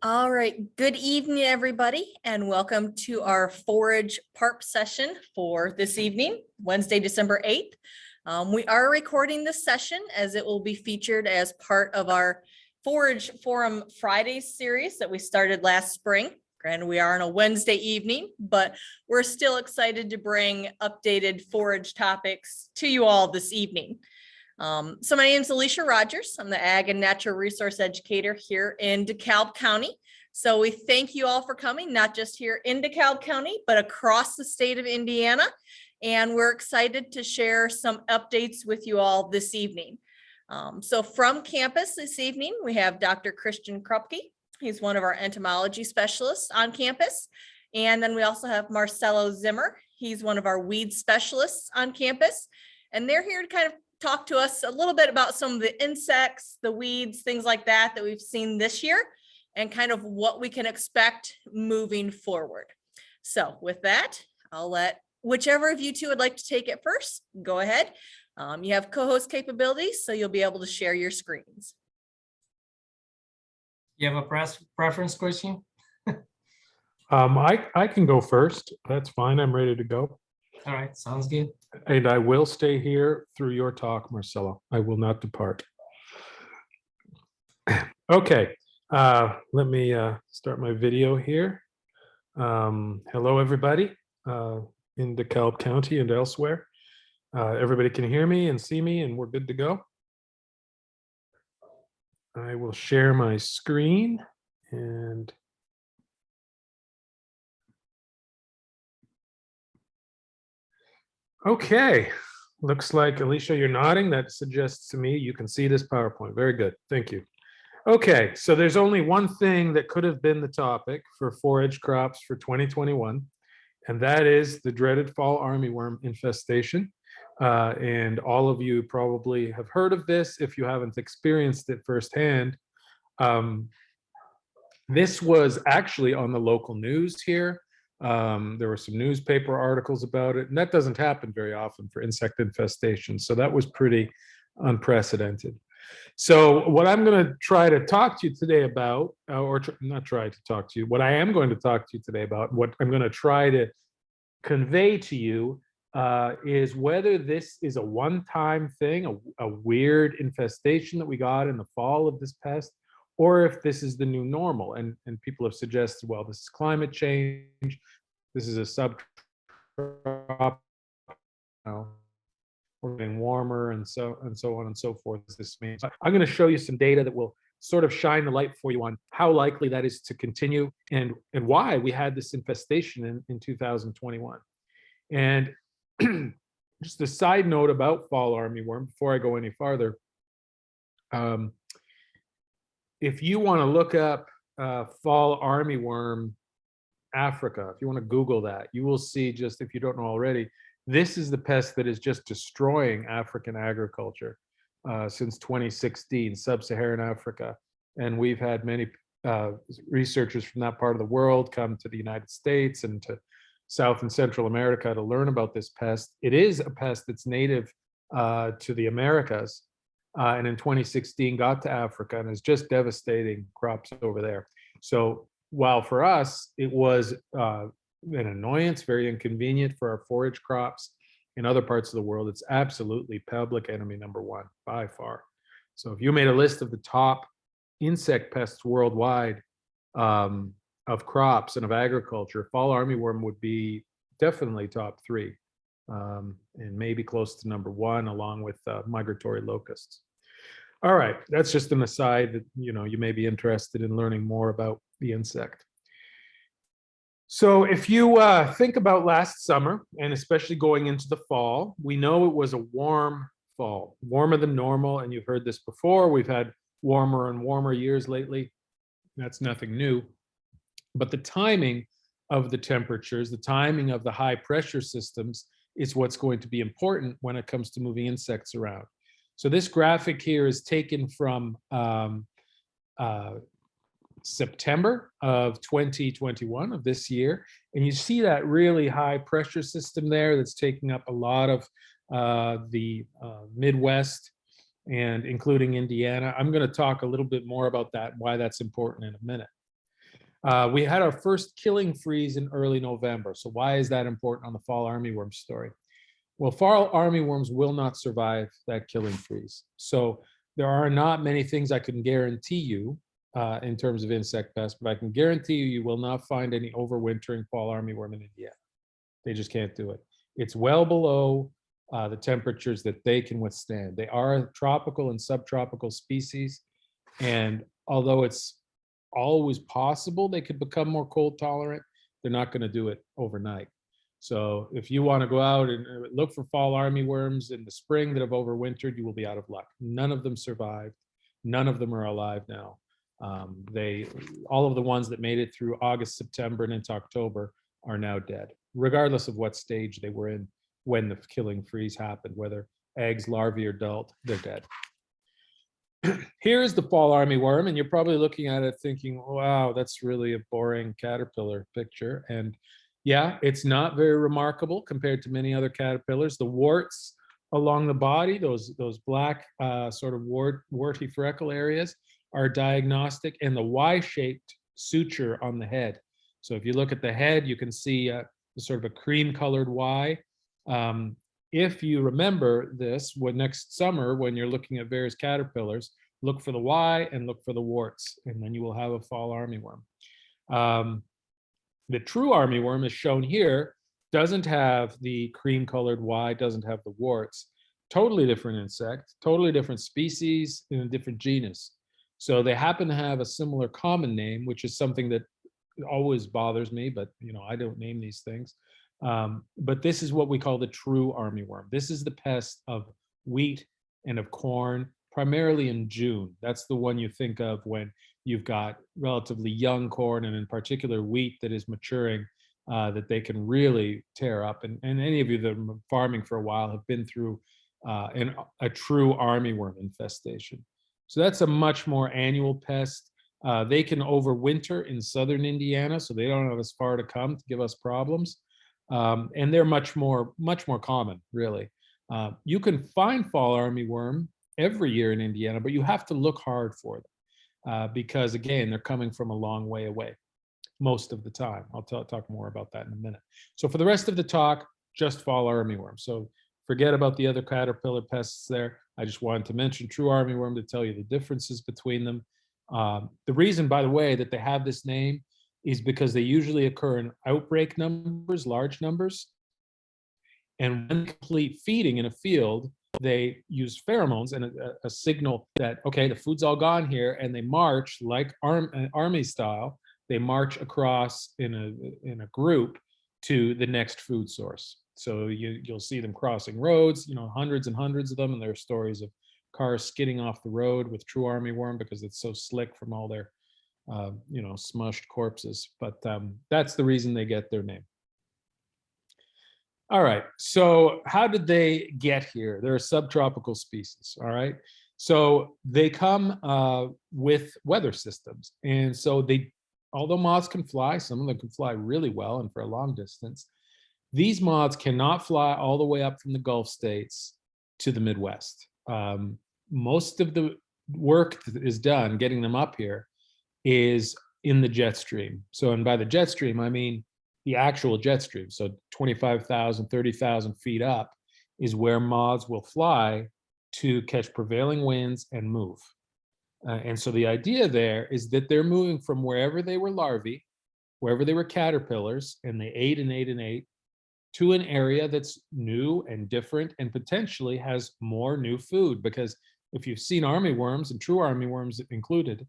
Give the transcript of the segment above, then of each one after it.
All right, good evening, everybody, and welcome to our forage PARP session for this evening, Wednesday, December 8th. We are recording this session as it will be featured as part of our Forage Forum Fridays series that we started last spring. Granted, we are on a Wednesday evening, but we're still excited to bring updated forage topics to you all this evening. So my name is Alicia Rogers. I'm the Ag and Natural Resource Educator here in DeKalb County. So we thank you all for coming, not just here in DeKalb County, but across the state of Indiana. And we're excited to share some updates with you all this evening. So from campus this evening, we have Dr. Christian Krupke. He's one of our entomology specialists on campus. And then we also have Marcel Zimmer. He's one of our weed specialists on campus. And they're here to kind of talk to us a little bit about some of the insects, the weeds, things like that we've seen this year and kind of what we can expect moving forward. So with that, I'll let whichever of you two would like to take it first, go ahead. You have co-host capabilities, so you'll be able to share your screens. You have a preference, Christian? I can go first. That's fine. I'm ready to go. All right, sounds good. And I will stay here through your talk, Marcella. I will not depart. Okay, let me start my video here. Hello, everybody in DeKalb County and elsewhere. Everybody can hear me and see me, and we're good to go. I will share my screen and okay, looks like, Alicia, you're nodding. That suggests to me you can see this PowerPoint. Very good. Thank you. Okay, so there's only one thing that could have been the topic for forage crops for 2021, and that is the dreaded fall armyworm infestation. And all of you probably have heard of this if you haven't experienced it firsthand. This was actually on the local news here. There were some newspaper articles about it, and that doesn't happen very often for insect infestation. So that was pretty unprecedented. So what I'm going to try to talk to you today about, not try to talk to you, what I am going to talk to you today about, what I'm going to try to convey to you is whether this is a one-time thing, a weird infestation that we got in the fall of this pest, or if this is the new normal. And people have suggested, well, this is climate change, this is a subtropical, we're getting warmer, and so on and so forth. This means I'm going to show you some data that will sort of shine the light for you on how likely that is to continue and why we had this infestation in 2021. And just a side note about fall armyworm before I go any farther. If you want to look up fall armyworm Africa, if you want to Google that, you will see, just if you don't know already, this is the pest that is just destroying African agriculture since 2016, sub-Saharan Africa. And we've had many researchers from that part of the world come to the United States and to South and Central America to learn about this pest. It is a pest that's native to the Americas, and in 2016 got to Africa and is just devastating crops over there. So while for us it was an annoyance, very inconvenient for our forage crops in other parts of the world, it's absolutely public enemy number one by far. So if you made a list of the top insect pests worldwide, of crops and of agriculture, fall armyworm would be definitely top three, and maybe close to number one, along with migratory locusts. All right, that's just an aside that you may be interested in learning more about the insect. So if you think about last summer, and especially going into the fall, we know it was a warm fall, warmer than normal, and you've heard this before. We've had warmer and warmer years lately. That's nothing new. But the timing of the temperatures, the timing of the high pressure systems is what's going to be important when it comes to moving insects around. So this graphic here is taken from September of 2021 of this year. And you see that really high pressure system there that's taking up a lot of the Midwest and including Indiana. I'm going to talk a little bit more about that, why that's important in a minute. We had our first killing freeze in early November. So why is that important on the fall armyworm story? Well, fall armyworms will not survive that killing freeze. So there are not many things I can guarantee you in terms of insect pests, but I can guarantee you, you will not find any overwintering fall armyworm in India. They just can't do it. It's well below the temperatures that they can withstand. They are a tropical and subtropical species. And although it's always possible they could become more cold tolerant, they're not going to do it overnight. So if you want to go out and look for fall armyworms in the spring that have overwintered, you will be out of luck. None of them survived. None of them are alive now. All of the ones that made it through August, September, and into October are now dead, regardless of what stage they were in when the killing freeze happened, whether eggs, larvae, or adult, they're dead. Here's the fall armyworm, and you're probably looking at it thinking, wow, that's really a boring caterpillar picture. And yeah, it's not very remarkable compared to many other caterpillars. The warts along the body, those black sort of warty freckle areas are diagnostic, and the Y-shaped suture on the head. So if you look at the head, you can see sort of a cream colored Y. If you remember this, next summer, when you're looking at various caterpillars, look for the Y and look for the warts, and then you will have a fall armyworm. The true armyworm is shown here, doesn't have the cream colored Y, doesn't have the warts. Totally different insect, totally different species in a different genus. So they happen to have a similar common name, which is something that always bothers me, but I don't name these things. But this is what we call the true armyworm. This is the pest of wheat and of corn, primarily in June. That's the one you think of when you've got relatively young corn, and in particular wheat that is maturing, that they can really tear up. And any of you that have been farming for a while have been through a true armyworm infestation. So that's a much more annual pest. They can overwinter in southern Indiana, so they don't have as far to come to give us problems. And they're much more common, really. You can find fall armyworm every year in Indiana, but you have to look hard for them because, again, they're coming from a long way away most of the time. I'll talk more about that in a minute. So for the rest of the talk, just fall armyworm. So forget about the other caterpillar pests there. I just wanted to mention true armyworm to tell you the differences between them. The reason, by the way, that they have this name is because they usually occur in outbreak numbers, large numbers. And when complete feeding in a field, they use pheromones and a signal that, okay, the food's all gone here, and they march like army style. They march across in a group to the next food source. So you'll see them crossing roads, hundreds and hundreds of them, and there are stories of cars skidding off the road with true armyworm because it's so slick from all their smushed corpses. But that's the reason they get their name. All right, so how did they get here? They're a subtropical species, all right? So they come with weather systems. And so although moths can fly, some of them can fly really well and for a long distance, these moths cannot fly all the way up from the Gulf states to the Midwest. Most of the work that is done getting them up here is in the jet stream. So, and by the jet stream, I mean the actual jet stream. So 25,000, 30,000 feet up is where moths will fly to catch prevailing winds and move. And so the idea there is that they're moving from wherever they were larvae, wherever they were caterpillars, and they ate and ate and ate, to an area that's new and different and potentially has more new food. Because if you've seen armyworms, and true armyworms included,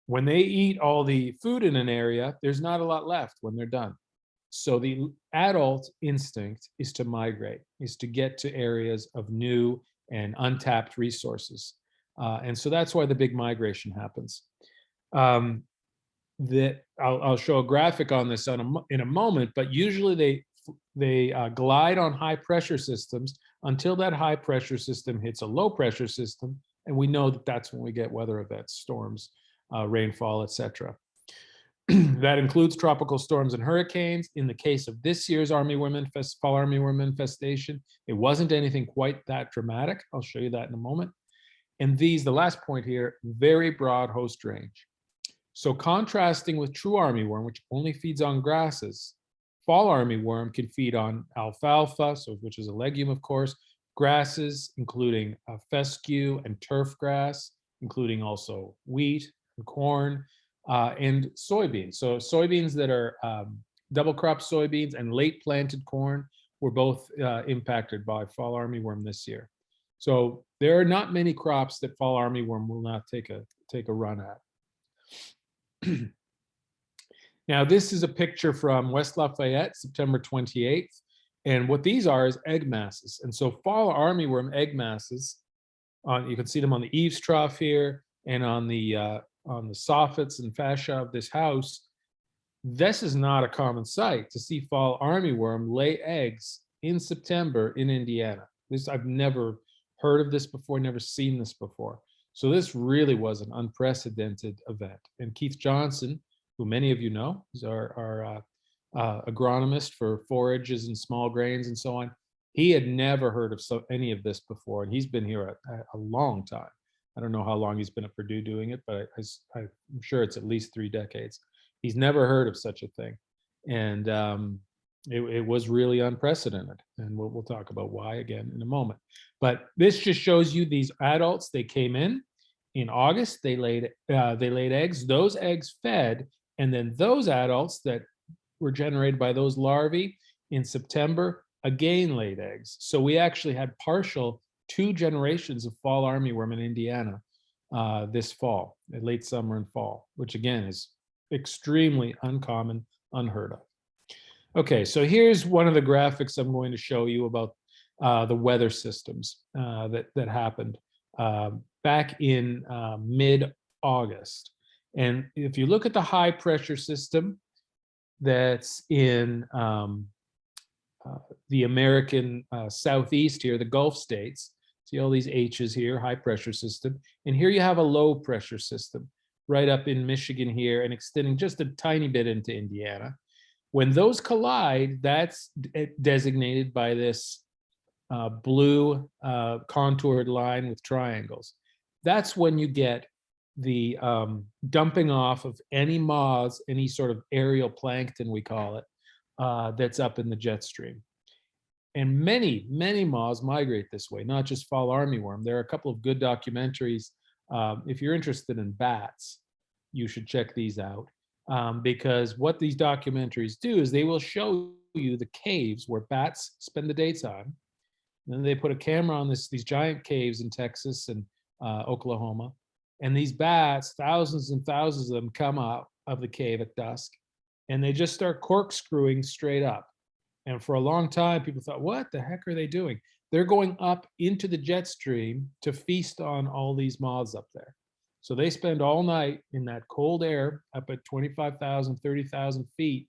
when they eat all the food in an area, there's not a lot left when they're done. So the adult instinct is to migrate, is to get to areas of new and untapped resources. And so that's why the big migration happens. I'll show a graphic on this in a moment, but usually they glide on high pressure systems until that high pressure system hits a low pressure system. And we know that that's when we get weather events, storms, rainfall, etc. That includes tropical storms and hurricanes. In the case of this year's fall armyworm infestation, it wasn't anything quite that dramatic. I'll show you that in a moment. And the last point here, very broad host range. So contrasting with true armyworm, which only feeds on grasses, fall armyworm can feed on alfalfa, so which is a legume, of course, grasses, including fescue and turf grass, including also wheat and corn, and soybeans. So soybeans that are double crop soybeans and late planted corn were both impacted by fall armyworm this year. So there are not many crops that fall armyworm will not take a run at. Now, this is a picture from West Lafayette, September 28th. And what these are is egg masses. And so fall armyworm egg masses, you can see them on the eaves trough here and on the soffits and fascia of this house. This is not a common sight to see fall armyworm lay eggs in September in Indiana. I've never heard of this before, never seen this before. So this really was an unprecedented event. And Keith Johnson, who many of you know, is our agronomist for forages and small grains and so on. He had never heard of any of this before, and he's been here a long time. I don't know how long he's been at Purdue doing it, but I'm sure it's at least 3 decades. He's never heard of such a thing, and it was really unprecedented. And we'll talk about why again in a moment. But this just shows you these adults. They came in August. They laid eggs. Those eggs fed, and then those adults that were generated by those larvae in September again laid eggs. So we actually had partial 2 generations of fall armyworm in Indiana this fall, late summer and fall, which again is extremely uncommon, unheard of. Okay, so here's one of the graphics I'm going to show you about the weather systems that happened back in mid-August. And if you look at the high pressure system that's in the American Southeast here, the Gulf states, see all these H's here, high pressure system. And here you have a low pressure system right up in Michigan here and extending just a tiny bit into Indiana. When those collide, that's designated by this blue contoured line with triangles. That's when you get the dumping off of any moths, any sort of aerial plankton, we call it, that's up in the jet stream. And many, many moths migrate this way, not just fall armyworm. There are a couple of good documentaries. If you're interested in bats, you should check these out. Because what these documentaries do is they will show you the caves where bats spend the daytime. And then they put a camera on these giant caves in Texas and Oklahoma. And these bats, thousands and thousands of them, come out of the cave at dusk, and they just start corkscrewing straight up. And for a long time, people thought, what the heck are they doing? They're going up into the jet stream to feast on all these moths up there. So they spend all night in that cold air up at 25,000, 30,000 feet,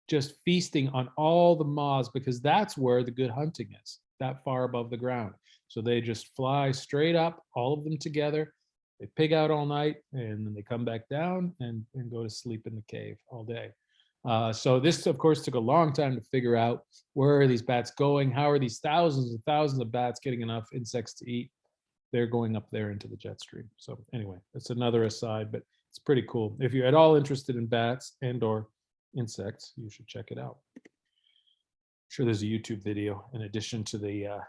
just feasting on all the moths, because that's where the good hunting is, that far above the ground. So they just fly straight up, all of them together. They pig out all night, and then they come back down and go to sleep in the cave all day. So this, of course, took a long time to figure out, where are these bats going? How are these thousands and thousands of bats getting enough insects to eat? They're going up there into the jet stream. So anyway, that's another aside, but it's pretty cool. If you're at all interested in bats and or insects, you should check it out. I'm sure there's a YouTube video in addition to the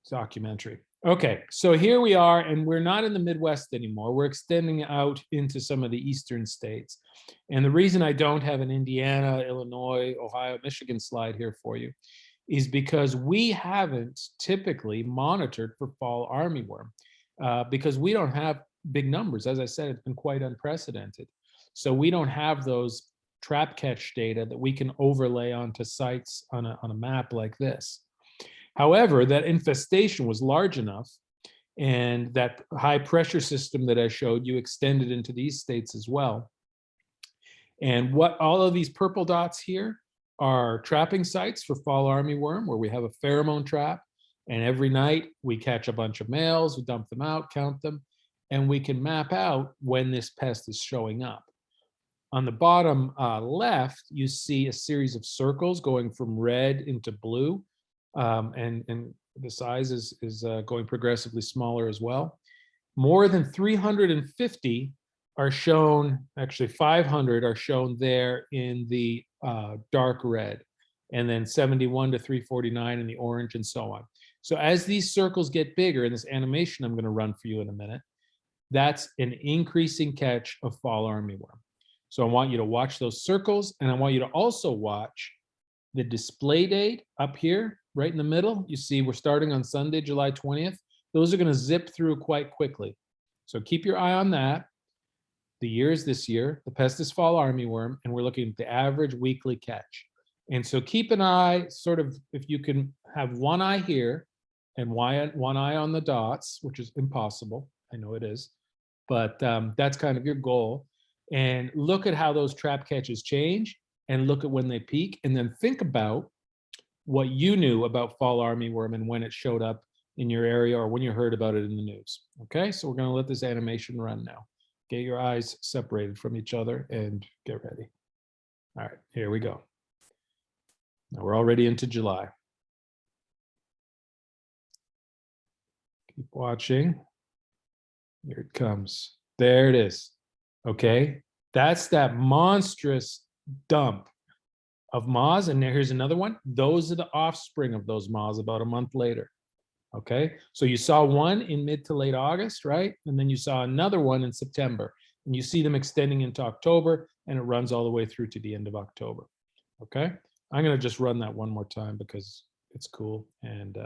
documentary. Okay, so here we are, and we're not in the Midwest anymore. We're extending out into some of the eastern states. And the reason I don't have an Indiana, Illinois, Ohio, Michigan slide here for you is because we haven't typically monitored for fall armyworm because we don't have big numbers. As I said, it's been quite unprecedented. So we don't have those trap catch data that we can overlay onto sites on a map like this. However, that infestation was large enough, and that high pressure system that I showed you extended into these states as well. And what all of these purple dots here are trapping sites for fall armyworm, where we have a pheromone trap, and every night we catch a bunch of males, we dump them out, count them, and we can map out when this pest is showing up. On the bottom left, you see a series of circles going from red into blue, and the size is going progressively smaller as well. More than 350 are shown, actually 500 are shown there in the dark red, and then 71 to 349 in the orange, and so on. So as these circles get bigger, in this animation I'm going to run for you in a minute, that's an increasing catch of fall armyworm. So I want you to watch those circles, and I want you to also watch the display date up here, right in the middle. You see we're starting on Sunday, July 20th. Those are going to zip through quite quickly. So keep your eye on that. The year is this year. The pest is fall armyworm, and we're looking at the average weekly catch. And so keep an eye, sort of, if you can have one eye here and one eye on the dots, which is impossible. I know it is, but that's kind of your goal. And look at how those trap catches change, and look at when they peak, and then think about what you knew about fall armyworm and when it showed up in your area or when you heard about it in the news. Okay, so we're going to let this animation run now. Get your eyes separated from each other and get ready. All right, here we go. Now we're already into July. Keep watching. Here it comes. There it is. Okay, that's that monstrous dump of moths. And here's another one. Those are the offspring of those moths about a month later. Okay, so you saw one in mid to late August, right? And then you saw another one in September. And you see them extending into October, and it runs all the way through to the end of October. Okay, I'm going to just run that one more time because it's cool, and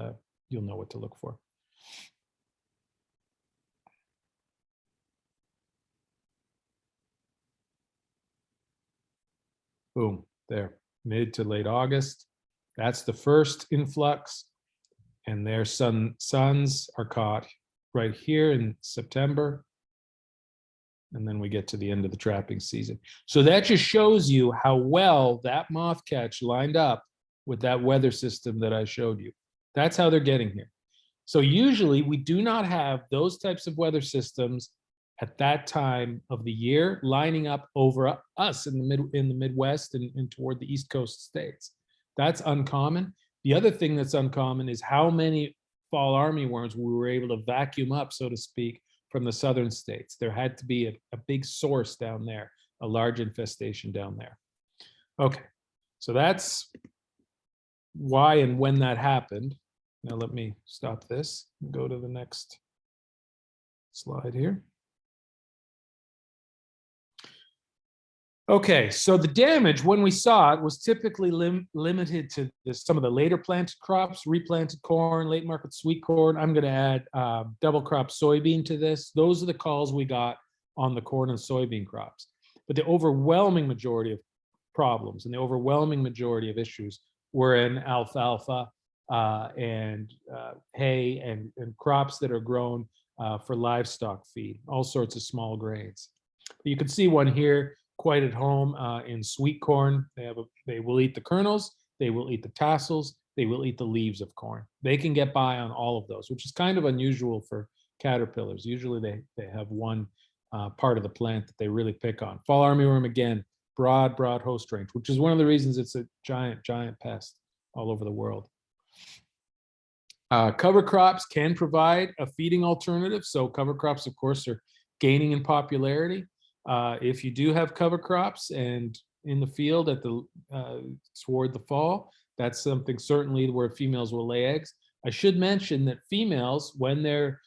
you'll know what to look for. Boom, there, mid to late August. That's the first influx, and their sons are caught right here in September. And then we get to the end of the trapping season. So that just shows you how well that moth catch lined up with that weather system that I showed you. That's how they're getting here. So usually we do not have those types of weather systems at that time of the year lining up over us in the Midwest and toward the East Coast states. That's uncommon. The other thing that's uncommon is how many fall armyworms we were able to vacuum up, so to speak, from the southern states. There had to be a big source down there, a large infestation down there. Okay, so that's why and when that happened. Now let me stop this and go to the next slide here. Okay, so the damage, when we saw it, was typically limited to some of the later planted crops, replanted corn, late market sweet corn. I'm going to add double crop soybean to this. Those are the calls we got on the corn and soybean crops. But the overwhelming majority of problems and the overwhelming majority of issues were in alfalfa and hay and crops that are grown for livestock feed, all sorts of small grains. You can see one here quite at home in sweet corn. They will eat the kernels, they will eat the tassels, they will eat the leaves of corn. They can get by on all of those, which is kind of unusual for caterpillars. Usually they have one part of the plant that they really pick on. Fall armyworm, again, broad host range, which is one of the reasons it's a giant pest all over the world. Cover crops can provide a feeding alternative. So cover crops, of course, are gaining in popularity. If you do have cover crops and in the field at the toward the fall, that's something certainly where females will lay eggs. I should mention that females, when they're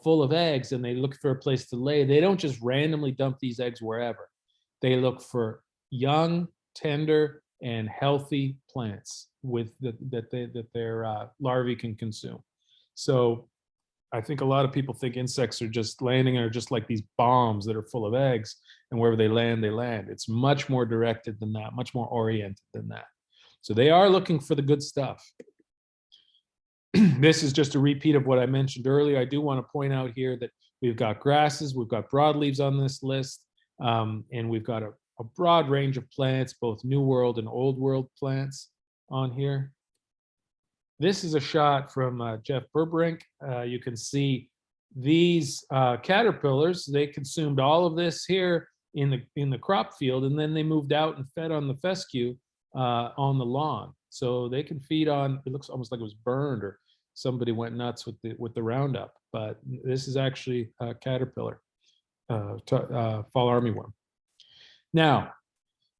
full of eggs and they look for a place to lay, they don't just randomly dump these eggs wherever. They look for young, tender, and healthy plants that their larvae can consume. So I think a lot of people think insects are just landing or just like these bombs that are full of eggs, and wherever they land, they land. It's much more directed than that, much more oriented than that. So they are looking for the good stuff. This is just a repeat of what I mentioned earlier. I do want to point out here that we've got grasses, we've got broadleaves on this list, and we've got a broad range of plants, both New World and Old World plants on here. This is a shot from Jeff Burbrink. You can see these caterpillars. They consumed all of this here in the crop field, and then they moved out and fed on the fescue on the lawn. So they can feed on. It looks almost like it was burned or somebody went nuts with the Roundup. But this is actually a caterpillar. fall armyworm. Now,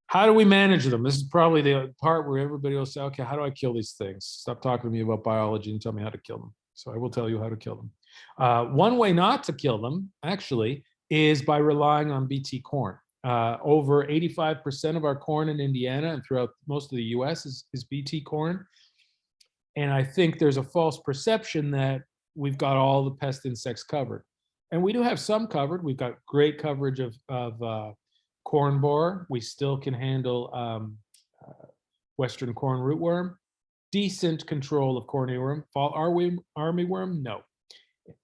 how do we manage them? This is probably the part where everybody will say, okay, how do I kill these things? Stop talking to me about biology and tell me how to kill them. So I will tell you how to kill them. One way not to kill them, actually, is by relying on BT corn. Over 85% of our corn in Indiana and throughout most of the US is BT corn. And I think there's a false perception that we've got all the pest insects covered. And we do have some covered. We've got great coverage of corn borer. We still can handle Western corn rootworm. Decent control of corn earworm. Fall armyworm, no.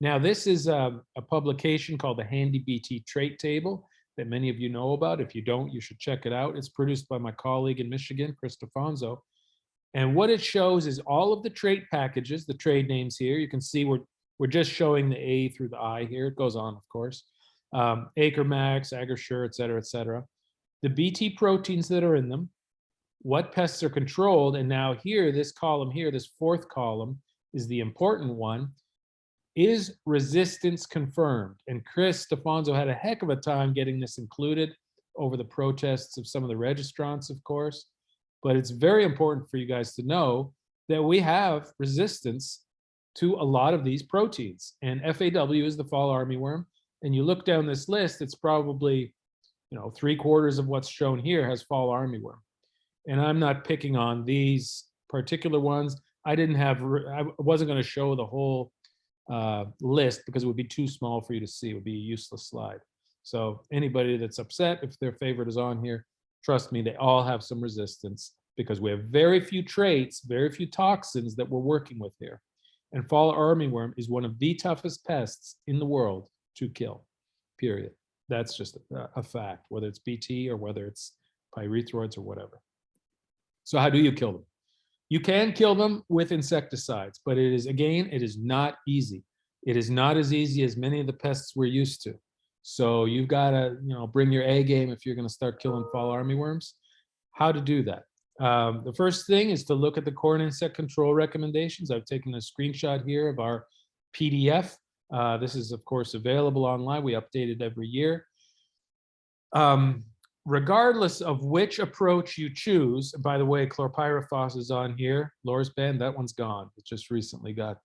Now, this is a publication called the Handy BT Trait Table that many of you know about. If you don't, you should check it out. It's produced by my colleague in Michigan, Chris Defonso. And what it shows is all of the trait packages, the trade names here. You can see we're just showing the A through the I here. It goes on, of course. Acre Max, Agrasure, et cetera, et cetera. The BT proteins that are in them, what pests are controlled, and now here, this column here, this fourth column is the important one. Is resistance confirmed? And Chris Stefanzo had a heck of a time getting this included over the protests of some of the registrants, of course. But it's very important for you guys to know that we have resistance to a lot of these proteins. And FAW is the fall armyworm. And you look down this list, it's probably, 3/4 of what's shown here has fall armyworm. And I'm not picking on these particular ones. I wasn't going to show the whole list because it would be too small for you to see. It would be a useless slide. So anybody that's upset if their favorite is on here, trust me, they all have some resistance because we have very few traits, very few toxins that we're working with here. And fall armyworm is one of the toughest pests in the world to kill, period. That's just a fact, whether it's BT or whether it's pyrethroids or whatever. So how do you kill them? You can kill them with insecticides, but it is not easy. It is not as easy as many of the pests we're used to. So you've got to, bring your A game if you're going to start killing fall armyworms. How to do that? The first thing is to look at the corn insect control recommendations. I've taken a screenshot here of our PDF. This is, of course, available online. We update it every year. Regardless of which approach you choose, by the way, chlorpyrifos is on here. Lorsban, that one's gone. It just recently got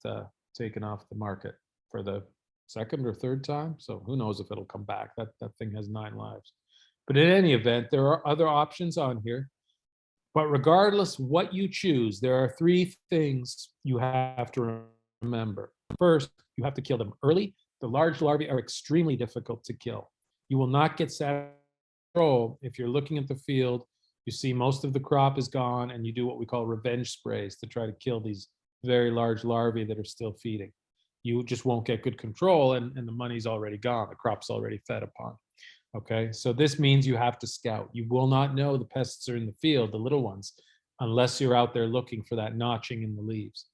taken off the market for the second or third time. So who knows if it'll come back. That thing has 9 lives. But in any event, there are other options on here. But regardless what you choose, there are 3 things you have to remember. First, you have to kill them early. The large larvae are extremely difficult to kill. You will not get satisfied if you're looking at the field, you see most of the crop is gone and you do what we call revenge sprays to try to kill these very large larvae that are still feeding. You just won't get good control and the money's already gone. The crop's already fed upon. Okay, so this means you have to scout. You will not know the pests are in the field, the little ones, unless you're out there looking for that notching in the leaves.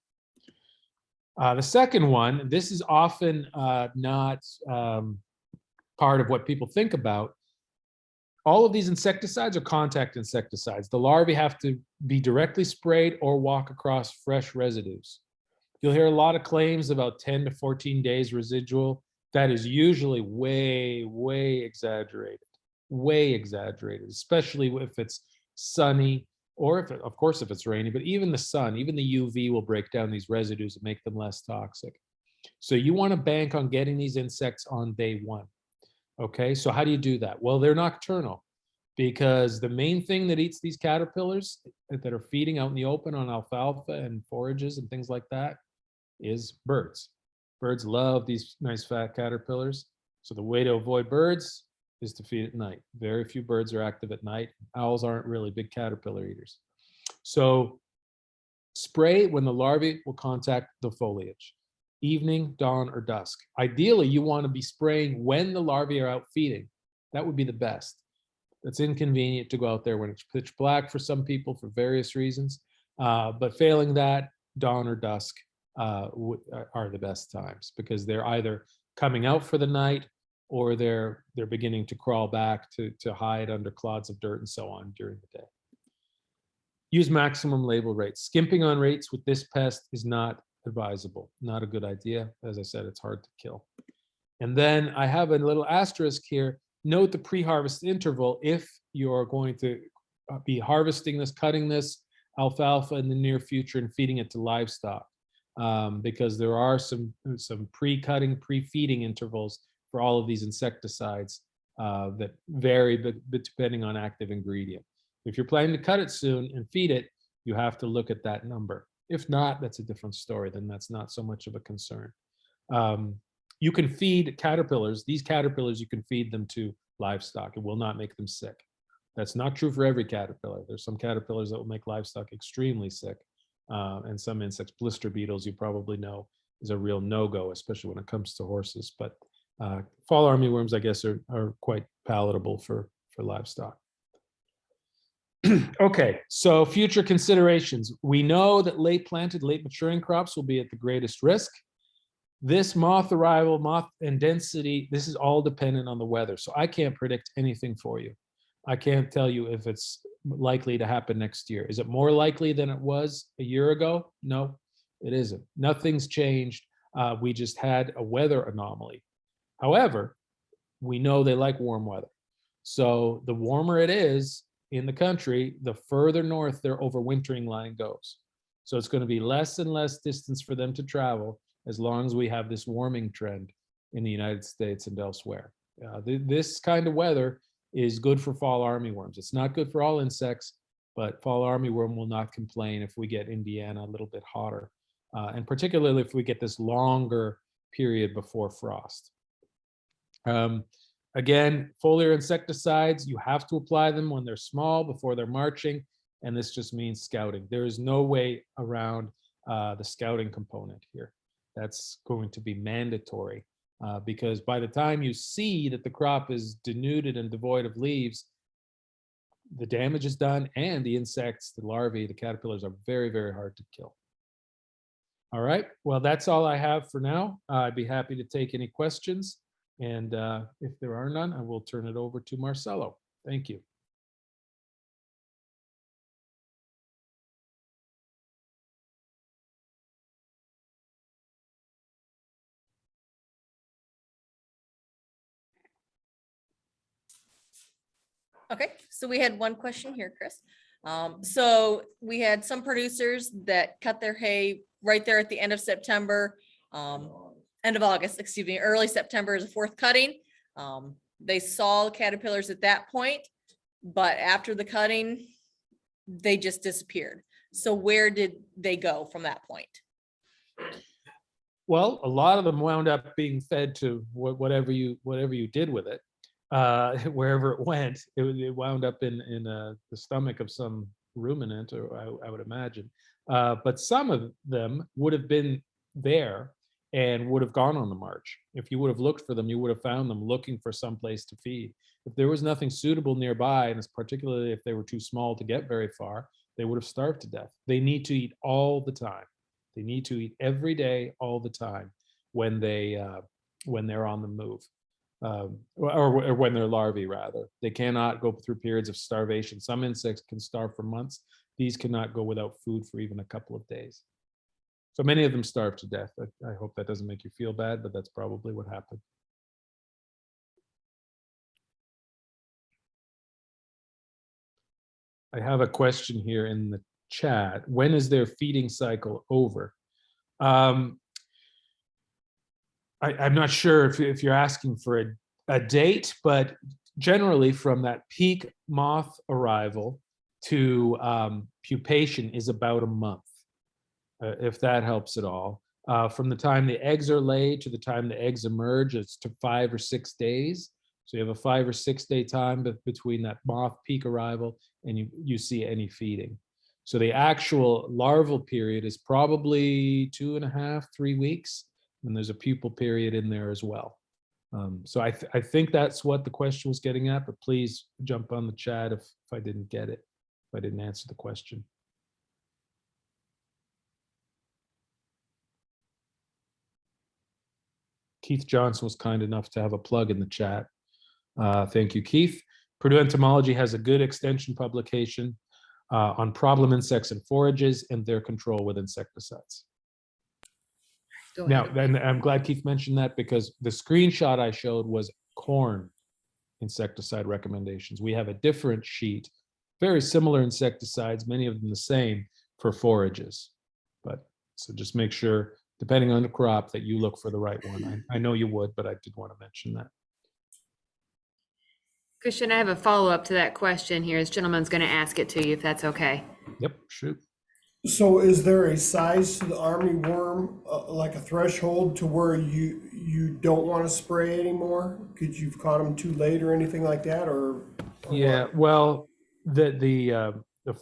The second one, this is often not part of what people think about. All of these insecticides are contact insecticides. The larvae have to be directly sprayed or walk across fresh residues. You'll hear a lot of claims about 10 to 14 days residual. That is usually way, way exaggerated, especially if it's sunny or of course, if it's rainy, but even the sun, even the UV will break down these residues and make them less toxic. So you want to bank on getting these insects on day 1. Okay, so how do you do that? Well, they're nocturnal because the main thing that eats these caterpillars that are feeding out in the open on alfalfa and forages and things like that is birds. Birds love these nice fat caterpillars. So the way to avoid birds is to feed at night. Very few birds are active at night. Owls aren't really big caterpillar eaters. So spray when the larvae will contact the foliage. Evening, dawn, or dusk. Ideally, you want to be spraying when the larvae are out feeding. That would be the best. It's inconvenient to go out there when it's pitch black for some people for various reasons. But failing that, dawn or dusk are the best times because they're either coming out for the night or they're beginning to crawl back to hide under clods of dirt and so on during the day. Use maximum label rates. Skimping on rates with this pest is not advisable. Not a good idea. As I said, it's hard to kill. And then I have a little asterisk here. Note the pre-harvest interval if you're going to be harvesting this, cutting this alfalfa in the near future and feeding it to livestock, because there are some pre-cutting, pre-feeding intervals for all of these insecticides that vary depending on active ingredient. If you're planning to cut it soon and feed it, you have to look at that number. If not, that's a different story. Then that's not so much of a concern. You can feed caterpillars. These caterpillars, you can feed them to livestock. It will not make them sick. That's not true for every caterpillar. There's some caterpillars that will make livestock extremely sick. And some insects, blister beetles, you probably know, is a real no-go, especially when it comes to horses. But fall armyworms, I guess, are quite palatable for livestock. Okay, so future considerations. We know that late planted, late maturing crops will be at the greatest risk. This moth arrival, moth and density, this is all dependent on the weather. So I can't predict anything for you. I can't tell you if it's likely to happen next year. Is it more likely than it was a year ago? No, it isn't. Nothing's changed. We just had a weather anomaly. However, we know they like warm weather. So the warmer it is in the country, the further north their overwintering line goes. So it's going to be less and less distance for them to travel as long as we have this warming trend in the United States and elsewhere. This kind of weather is good for fall armyworms. It's not good for all insects, but fall armyworm will not complain if we get Indiana a little bit hotter, and particularly if we get this longer period before frost. Again, foliar insecticides, you have to apply them when they're small before they're marching, and this just means scouting. There is no way around the scouting component here. That's going to be mandatory because by the time you see that the crop is denuded and devoid of leaves, the damage is done, and the insects, the larvae, the caterpillars are very, very hard to kill. All right, well, that's all I have for now. I'd be happy to take any questions. And if there are none, I will turn it over to Marcelo. Thank you. Okay, so we had one question here, Chris. So we had some producers that cut their hay right there at the end of September, end of August, excuse me, early September is the fourth cutting. They saw caterpillars at that point, but after the cutting, they just disappeared. So where did they go from that point? Well, a lot of them wound up being fed to whatever you did with it. Wherever it went, it wound up in the stomach of some ruminant, or I would imagine. But some of them would have been there and would have gone on the march. If you would have looked for them, you would have found them looking for some place to feed. If there was nothing suitable nearby, and particularly if they were too small to get very far, they would have starved to death. They need to eat all the time. They need to eat every day, all the time, when they're on the move. Or when they're larvae, rather. They cannot go through periods of starvation. Some insects can starve for months. These cannot go without food for even a couple of days. So many of them starve to death. I hope that doesn't make you feel bad, but that's probably what happened. I have a question here in the chat. When is their feeding cycle over? I'm not sure if you're asking for a date, but generally from that peak moth arrival to pupation is about a month, if that helps at all. From the time the eggs are laid to the time the eggs emerge, it's to 5 or 6 days. So you have a 5 or 6 day time between that moth peak arrival and you see any feeding. So the actual larval period is probably 2.5, 3 weeks. And there's a pupal period in there as well. So I think that's what the question was getting at, but please jump on the chat if I didn't get it, if I didn't answer the question. Keith Johnson was kind enough to have a plug in the chat. Thank you, Keith. Purdue Entomology has a good extension publication on problem insects and forages and their control with insecticides. Go Now, ahead. then I'm glad Keith mentioned that because the screenshot I showed was corn insecticide recommendations. We have a different sheet, very similar insecticides, many of them the same for forages. But so just make sure, depending on the crop, that you look for the right one. I know you would, but I did want to mention that. Christian, I have a follow-up to that question here. This gentleman's going to ask it to you, if that's okay. Yep, shoot. So is there a size to the armyworm, like a threshold to where you don't want to spray anymore? Because you've caught them too late or anything like that, or Yeah, what? well, the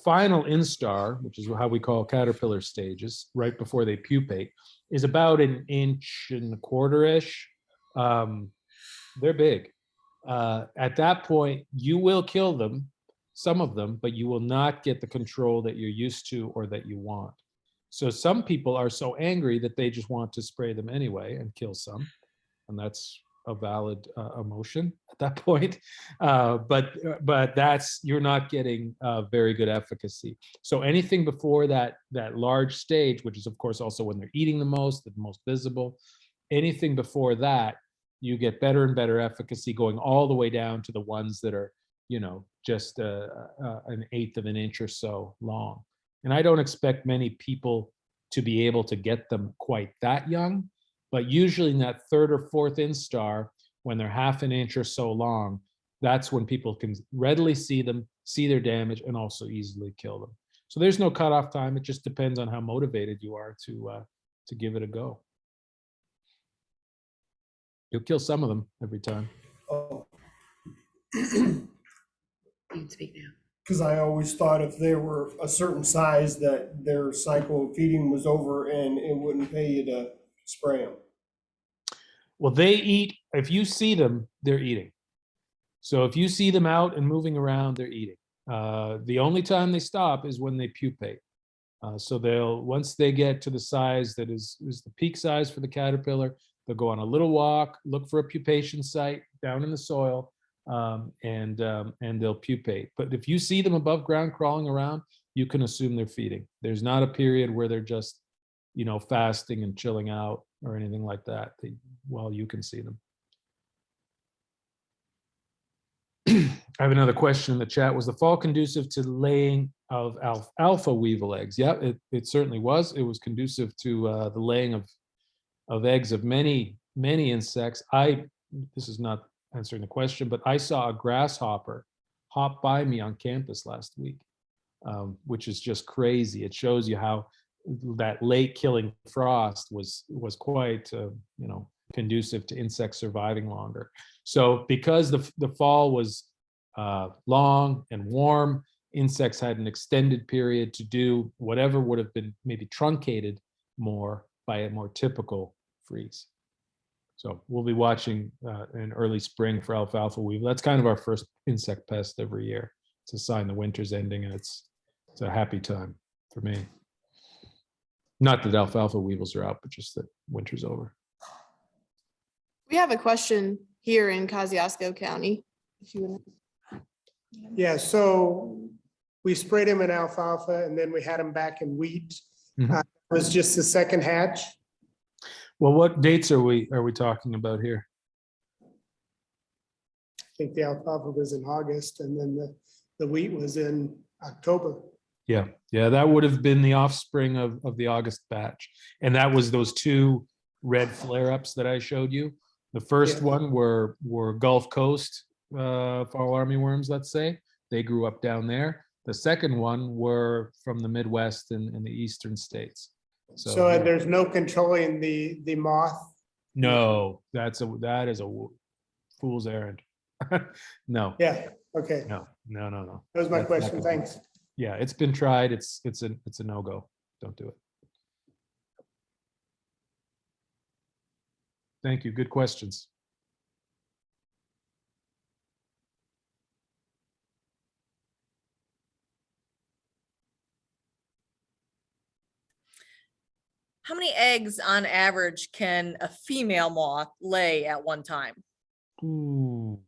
final instar, which is how we call caterpillar stages, right before they pupate, is about 1.25 inches-ish. They're big. At that point, you will kill them, some of them, but you will not get the control that you're used to or that you want. So some people are so angry that they just want to spray them anyway and kill some, and that's a valid emotion at that point. But that's, you're not getting very good efficacy. So anything before that large stage, which is of course also when they're eating the most visible, anything before that, you get better and better efficacy going all the way down to the ones that are, just 1/8 of an inch or so long. And I don't expect many people to be able to get them quite that young, but usually in that 3rd or 4th instar, when they're 1/2 inch or so long, that's when people can readily see them, see their damage, and also easily kill them. So there's no cutoff time. It just depends on how motivated you are to give it a go. You'll kill some of them every time. Oh, You can speak now. because I always thought if they were a certain size that their cycle of feeding was over and it wouldn't pay you to spray them. Well, they eat, if you see them, they're eating. So if you see them out and moving around, they're eating. The only time they stop is when they pupate. So they'll, once they get to the size that is the peak size for the caterpillar, they'll go on a little walk, look for a pupation site down in the soil, and they'll pupate. But if you see them above ground crawling around, you can assume they're feeding. There's not a period where they're just, fasting and chilling out or anything like that. Well, you can see them. I have another question in the chat. Was the fall conducive to laying of alpha weevil eggs? Yeah, it certainly was. It was conducive to the laying of eggs of many insects. This is not answering the question, but I saw a grasshopper hop by me on campus last week, which is just crazy. It shows you how that late killing frost was quite conducive to insects surviving longer. So because the fall was long and warm, insects had an extended period to do whatever would have been maybe truncated more by a more typical freeze. So we'll be watching in early spring for alfalfa weevil. That's kind of our first insect pest every year. It's a sign the winter's ending, and it's a happy time for me. Not that alfalfa weevils are out, but just that winter's over. We have a question here in Kosciuszko County. If you would. Yeah, so we sprayed them in alfalfa and then we had them back in wheat. Mhm. It was just the second hatch. Well, what dates are we talking about here? I think the alfalfa was in August and then the wheat was in October. Yeah, that would have been the offspring of the August batch. And that was those 2 red flare-ups that I showed you. The first Yeah. one were Gulf Coast fall armyworms, let's say. They grew up down there. The second one were from the Midwest and the eastern states. So there's no controlling the moth. No, that is a fool's errand. No. Yeah, okay. No. That was my That's question. not gonna Thanks. work. Yeah, it's been tried. It's a no-go. Don't do it. Thank you. Good questions. How many eggs on average can a female moth lay at one time? Ooh.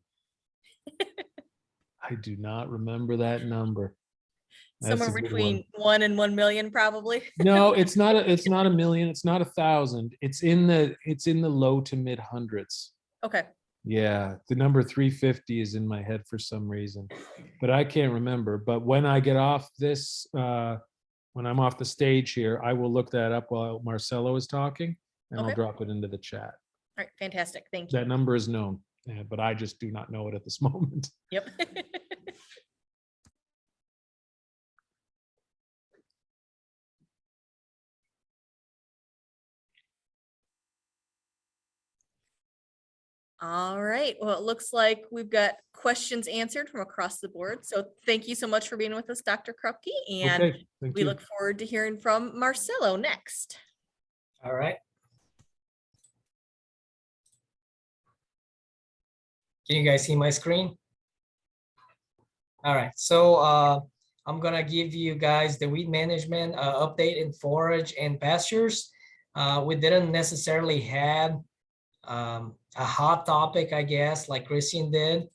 I do not remember that number. That's a Somewhere good between 1 and 1 million, probably. No, it's not a million, it's not 1,000. It's in the low to mid hundreds. Okay. Yeah, the number 350 is in my head for some reason, but I can't remember. But when I get off this, when I'm off the stage here, I will look that up while Marcelo is talking, and I'll Okay. drop it into the chat. All right, fantastic. Thank you. That number is known, but I just do not know it at this moment. Yep. All right, well, it looks like we've got questions answered from across the board. So thank you so much for being with us, Dr. Krupke. And Okay, thank we you. look forward to hearing from Marcelo next. All right. Can you guys see my screen? All right, so I'm gonna give you guys the weed management update in forage and pastures. We didn't necessarily have a hot topic, I guess, like Christian did.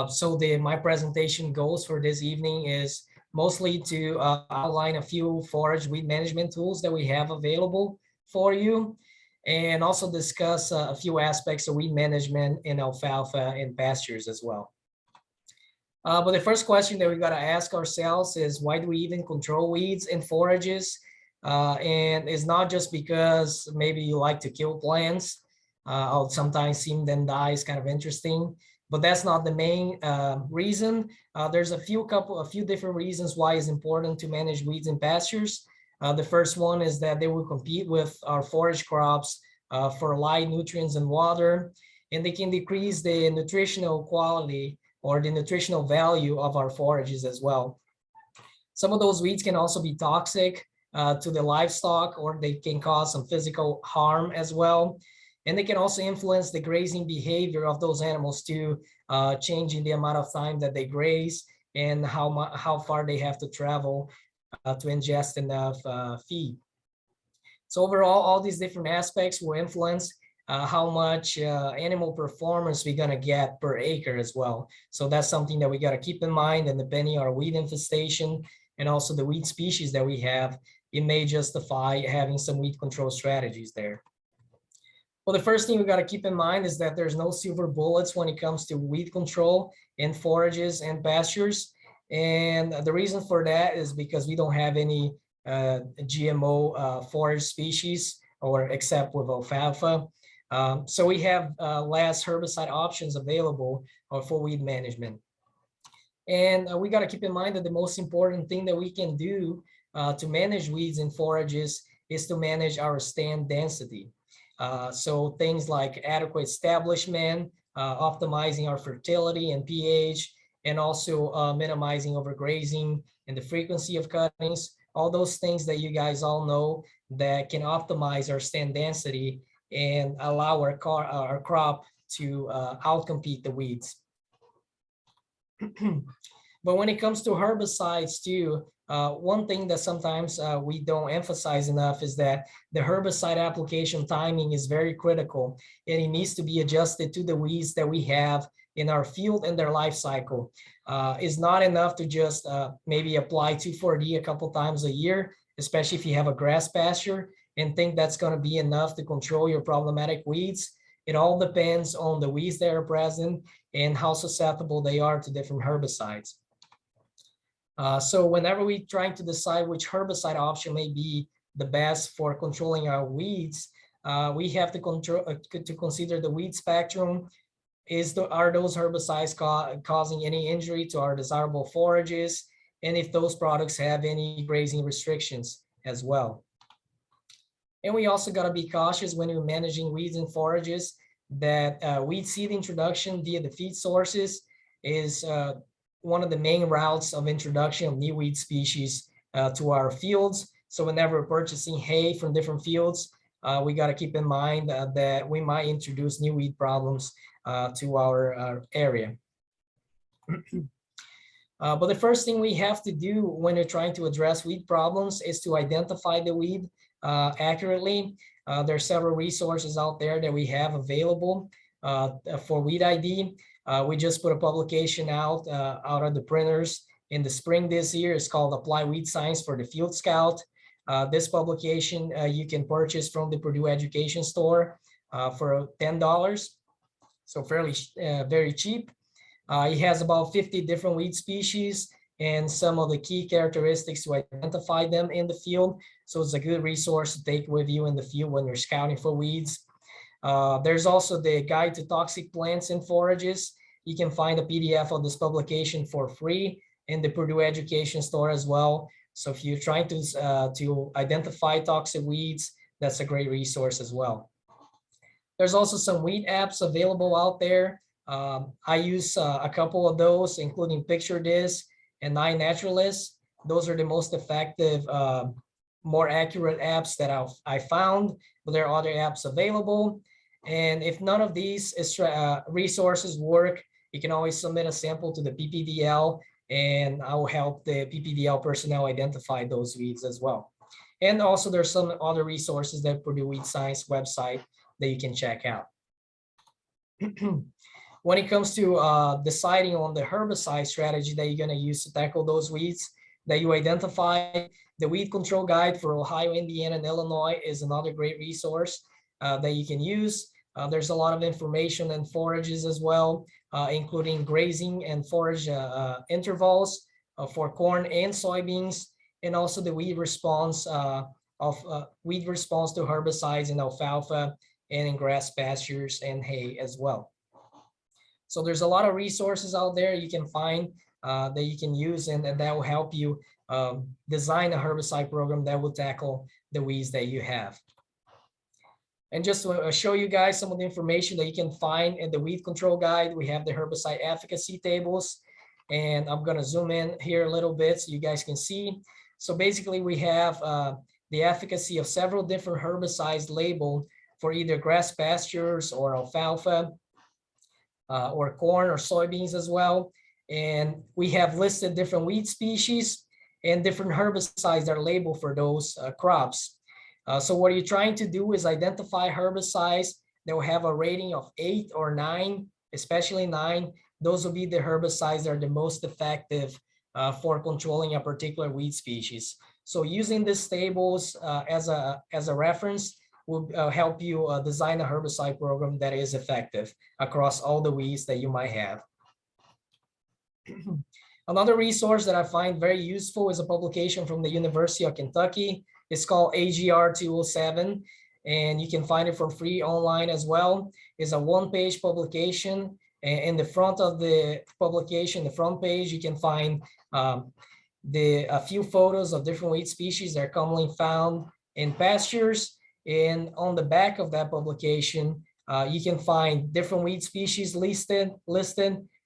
So my presentation goals for this evening is mostly to outline a few forage weed management tools that we have available for you, and also discuss a few aspects of weed management in alfalfa and pastures as well. But the first question that we got to ask ourselves is, why do we even control weeds in forages? And it's not just because maybe you like to kill plants. I'll sometimes seeing them die is kind of interesting, but that's not the main reason. There's a few different reasons why it's important to manage weeds in pastures. The first one is that they will compete with our forage crops for light, nutrients, and water, and they can decrease the nutritional quality or the nutritional value of our forages as well. Some of those weeds can also be toxic to the livestock, or they can cause some physical harm as well. And they can also influence the grazing behavior of those animals too, changing the amount of time that they graze and how far they have to travel to ingest enough feed. So overall, all these different aspects will influence how much animal performance we're gonna get per acre as well. So that's something that we gotta keep in mind, and depending on our weed infestation and also the weed species that we have, it may justify having some weed control strategies there. Well, the first thing we got to keep in mind is that there's no silver bullets when it comes to weed control in forages and pastures. And the reason for that is because we don't have any GMO forage species, or except with alfalfa. So we have less herbicide options available for weed management. And we got to keep in mind that the most important thing that we can do to manage weeds in forages is to manage our stand density. So things like adequate establishment, optimizing our fertility and pH, and also minimizing overgrazing and the frequency of cuttings, all those things that you guys all know that can optimize our stand density and allow our crop to outcompete the weeds. But when it comes to herbicides too, one thing that sometimes we don't emphasize enough is that the herbicide application timing is very critical, and it needs to be adjusted to the weeds that we have in our field and their life cycle. It's not enough to just maybe apply 2,4-D a couple times a year, especially if you have a grass pasture, and think that's going to be enough to control your problematic weeds. It all depends on the weeds that are present and how susceptible they are to different herbicides. So whenever we're trying to decide which herbicide option may be the best for controlling our weeds, we have to consider the weed spectrum. Are those herbicides causing any injury to our desirable forages? And if those products have any grazing restrictions as well. And we also got to be cautious when we're managing weeds and forages that weed seed introduction via the feed sources is one of the main routes of introduction of new weed species to our fields. So whenever we're purchasing hay from different fields, we got to keep in mind that we might introduce new weed problems to our area. But the first thing we have to do when you're trying to address weed problems is to identify the weed accurately. There are several resources out there that we have available for weed ID. We just put a publication out of the printers in the spring this year. It's called Apply Weed Science for the Field Scout. This publication you can purchase from the Purdue Education Store for $10, so fairly very cheap. It has about 50 different weed species and some of the key characteristics to identify them in the field. So it's a good resource to take with you in the field when you're scouting for weeds. There's also the Guide to Toxic Plants and Forages. You can find a PDF of this publication for free in the Purdue Education Store as well. So if you're trying to identify toxic weeds, that's a great resource as well. There's also some weed apps available out there. I use a couple of those, including Picture This and iNaturalist. Those are the most effective, more accurate apps that I found, but there are other apps available. And if none of these resources work, you can always submit a sample to the PPDL, and I will help the PPDL personnel identify those weeds as well. And also there's some other resources that Purdue Weed Science website that you can check out. When it comes to deciding on the herbicide strategy that you're going to use to tackle those weeds that you identify, the Weed Control Guide for Ohio, Indiana, and Illinois is another great resource that you can use. There's a lot of information and forages as well, including grazing and forage intervals for corn and soybeans, and also the weed response to herbicides in alfalfa and in grass pastures and hay as well. So there's a lot of resources out there you can find that you can use, and that will help you design a herbicide program that will tackle the weeds that you have. And just to show you guys some of the information that you can find in the Weed Control Guide, we have the herbicide efficacy tables. And I'm going to zoom in here a little bit so you guys can see. So basically we have the efficacy of several different herbicides labeled for either grass pastures or alfalfa or corn or soybeans as well. And we have listed different weed species and different herbicides that are labeled for those crops. So what you're trying to do is identify herbicides that will have a rating of 8 or 9, especially 9. Those will be the herbicides that are the most effective for controlling a particular weed species. So using these tables as a reference will help you design a herbicide program that is effective across all the weeds that you might have. Another resource that I find very useful is a publication from the University of Kentucky. It's called AGR 207, and you can find it for free online as well. It's a one-page publication. And in the front of the publication, the front page, you can find a few photos of different weed species that are commonly found in pastures. And on the back of that publication, you can find different weed species listed,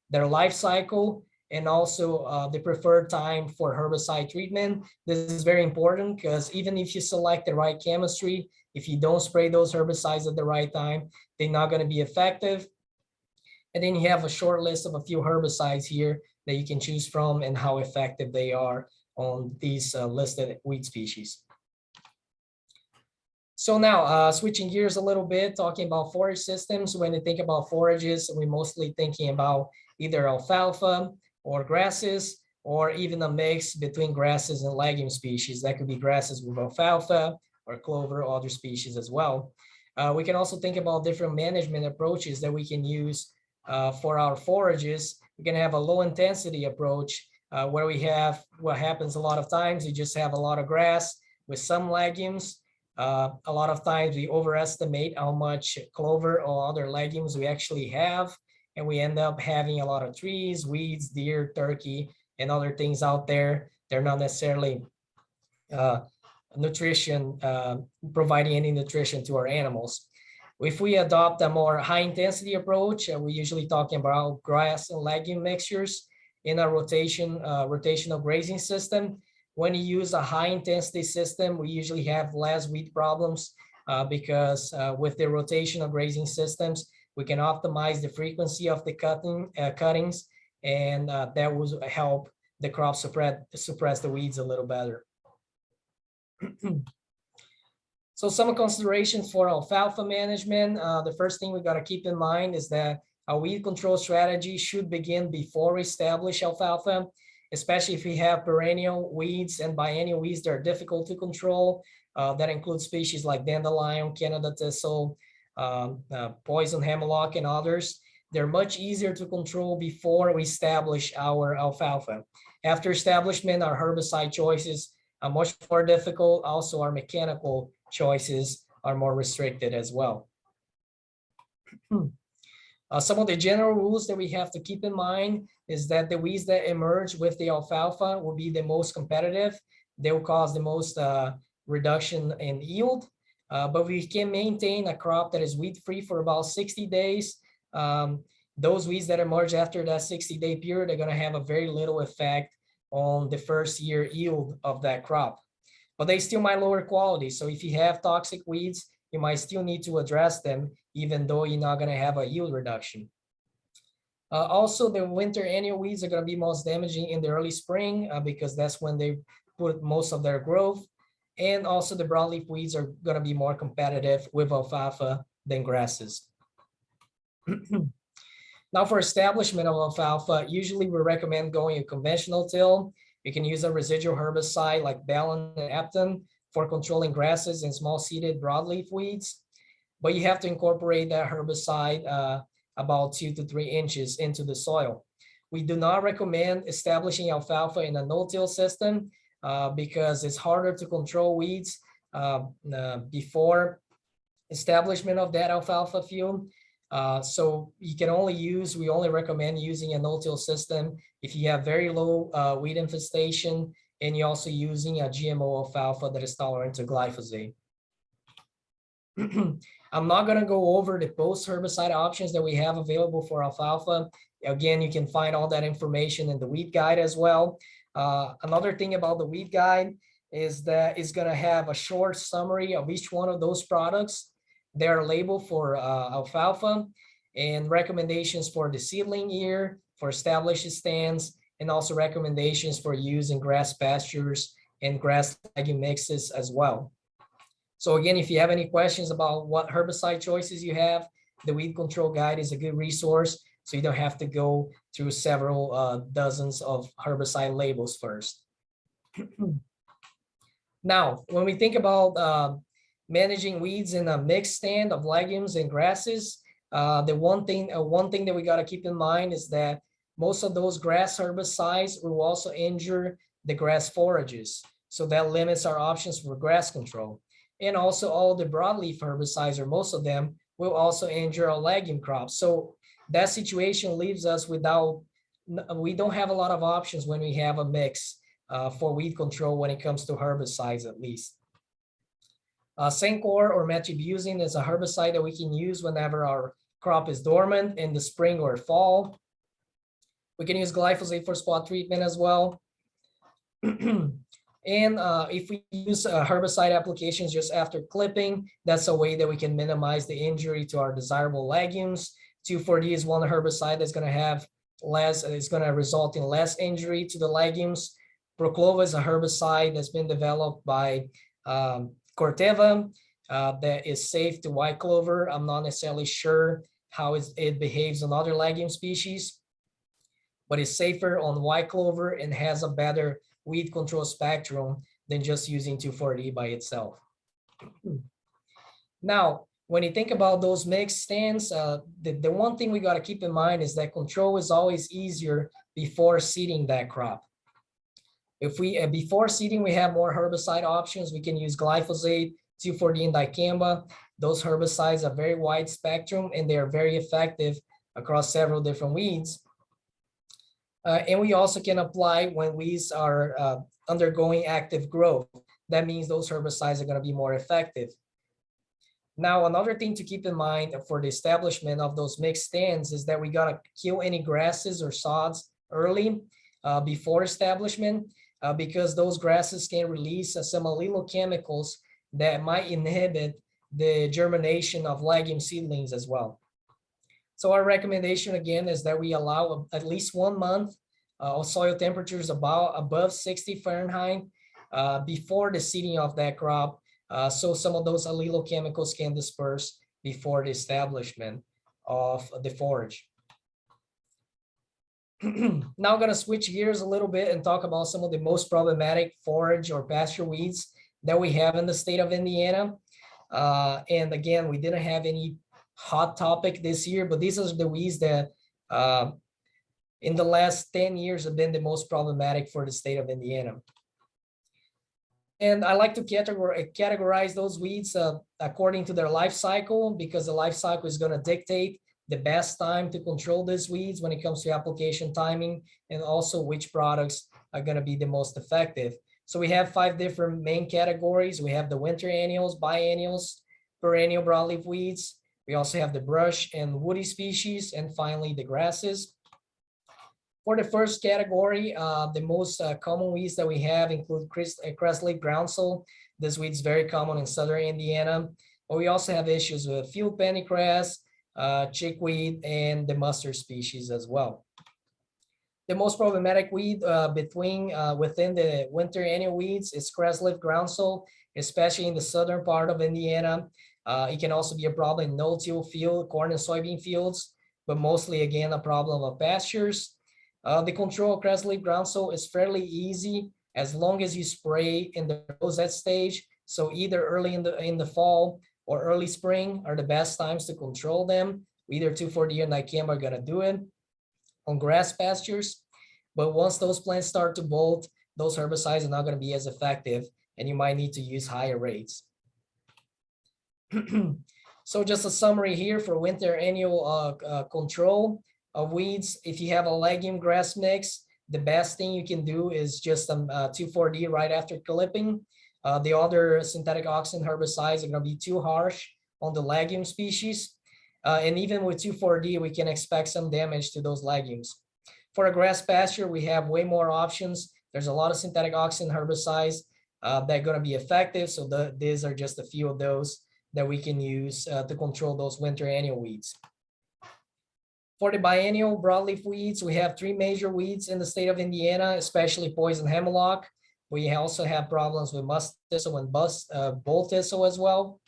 their life cycle, and also the preferred time for herbicide treatment. This is very important because even if you select the right chemistry, if you don't spray those herbicides at the right time, they're not going to be effective. And then you have a short list of a few herbicides here that you can choose from and how effective they are on these listed weed species. So now switching gears a little bit, talking about forage systems. When you think about forages, we're mostly thinking about either alfalfa or grasses, or even a mix between grasses and legume species. That could be grasses with alfalfa or clover or other species as well. We can also think about different management approaches that we can use for our forages. We can have a low intensity approach where we have what happens a lot of times, you just have a lot of grass with some legumes. A lot of times we overestimate how much clover or other legumes we actually have, and we end up having a lot of trees, weeds, deer, turkey, and other things out there. They're not necessarily providing any nutrition to our animals. If we adopt a more high intensity approach, we're usually talking about grass and legume mixtures in a rotational grazing system. When you use a high intensity system, we usually have less weed problems because with the rotational grazing systems, we can optimize the frequency of the cuttings, and that will help the crop suppress the weeds a little better. So some considerations for alfalfa management. The first thing we got to keep in mind is that a weed control strategy should begin before we establish alfalfa, especially if we have perennial weeds and biennial weeds that are difficult to control. That includes species like dandelion, Canada thistle, poison hemlock, and others. They're much easier to control before we establish our alfalfa. After establishment, our herbicide choices are much more difficult. Also, our mechanical choices are more restricted as well. Some of the general rules that we have to keep in mind is that the weeds that emerge with the alfalfa will be the most competitive. They will cause the most reduction in yield, but we can maintain a crop that is weed-free for about 60 days. Those weeds that emerge after that 60-day period are going to have a very little effect on the first year yield of that crop, but they still might lower quality. So if you have toxic weeds, you might still need to address them, even though you're not going to have a yield reduction. Also, the winter annual weeds are going to be most damaging in the early spring because that's when they put most of their growth. And also the broadleaf weeds are going to be more competitive with alfalfa than grasses. Now for establishment of alfalfa, usually we recommend going a conventional till. You can use a residual herbicide like Balin and Apton for controlling grasses and small seeded broadleaf weeds. But you have to incorporate that herbicide about 2 to 3 inches into the soil. We do not recommend establishing alfalfa in a no-till system because it's harder to control weeds before establishment of that alfalfa field. So you can we only recommend using a no-till system if you have very low weed infestation and you're also using a GMO alfalfa that is tolerant to glyphosate. I'm not going to go over the post herbicide options that we have available for alfalfa. Again, you can find all that information in the weed guide as well. Another thing about the weed guide is that it's going to have a short summary of each one of those products. They are labeled for alfalfa and recommendations for the seedling year, for established stands, and also recommendations for use in grass pastures and grass legume mixes as well. So again, if you have any questions about what herbicide choices you have, the weed control guide is a good resource. So you don't have to go through several dozens of herbicide labels first. Now, when we think about managing weeds in a mixed stand of legumes and grasses, the one thing that we got to keep in mind is that most of those grass herbicides will also injure the grass forages. So that limits our options for grass control. And also all the broadleaf herbicides, or most of them, will also injure our legume crops. So that situation leaves us we don't have a lot of options when we have a mix for weed control when it comes to herbicides at least. Sencor or metribuzin is a herbicide that we can use whenever our crop is dormant in the spring or fall. We can use glyphosate for spot treatment as well. And if we use herbicide applications just after clipping, that's a way that we can minimize the injury to our desirable legumes. 2,4-D is one herbicide that's going to have it's going to result in less injury to the legumes. Proclova is a herbicide that's been developed by Corteva that is safe to white clover. I'm not necessarily sure how it behaves on other legume species, but it's safer on white clover and has a better weed control spectrum than just using 2,4-D by itself. Now, when you think about those mixed stands, the one thing we got to keep in mind is that control is always easier before seeding that crop. If we before seeding, we have more herbicide options. We can use glyphosate, 2,4-D, and dicamba. Those herbicides are very wide spectrum and they are very effective across several different weeds. And we also can apply when weeds are undergoing active growth. That means those herbicides are going to be more effective. Now, another thing to keep in mind for the establishment of those mixed stands is that we got to kill any grasses or sods early before establishment because those grasses can release some allelochemicals that might inhibit the germination of legume seedlings as well. So our recommendation again is that we allow at least 1 month of soil temperatures above 60 Fahrenheit before the seeding of that crop. So some of those allelochemicals can disperse before the establishment of the forage. Now I'm gonna switch gears a little bit and talk about some of the most problematic forage or pasture weeds that we have in the state of Indiana. And again, we didn't have any hot topic this year, but these are the weeds that in the last 10 years have been the most problematic for the state of Indiana. And I like to categorize those weeds according to their life cycle, because the life cycle is going to dictate the best time to control these weeds when it comes to application timing, and also which products are going to be the most effective. So we have 5 different main categories. We have the winter annuals, biennials, perennial broadleaf weeds. We also have the brush and woody species, and finally the grasses. For the first category, the most common weeds that we have include crestleaf groundsel. This weed is very common in southern Indiana. But we also have issues with field pennycress, chickweed, and the mustard species as well. The most problematic weed within the winter annual weeds is crestleaf groundsel, especially in the southern part of Indiana. It can also be a problem in no-till field, corn and soybean fields, but mostly, again, a problem of pastures. The control of crestleaf groundsel is fairly easy as long as you spray in the rosette stage. So either early in the fall or early spring are the best times to control them. Either 2,4-D or Nicam are gonna do it on grass pastures. But once those plants start to bolt, those herbicides are not gonna be as effective, and you might need to use higher rates. So just a summary here for winter annual control of weeds. If you have a legume grass mix, the best thing you can do is just 2,4-D right after clipping. The other synthetic auxin herbicides are going to be too harsh on the legume species. And even with 2,4-D, we can expect some damage to those legumes. For a grass pasture, we have way more options. There's a lot of synthetic auxin herbicides that are going to be effective. So these are just a few of those that we can use to control those winter annual weeds. For the biennial broadleaf weeds, we have 3 major weeds in the state of Indiana, especially poison hemlock. We also have problems with musk thistle and bull thistle as well.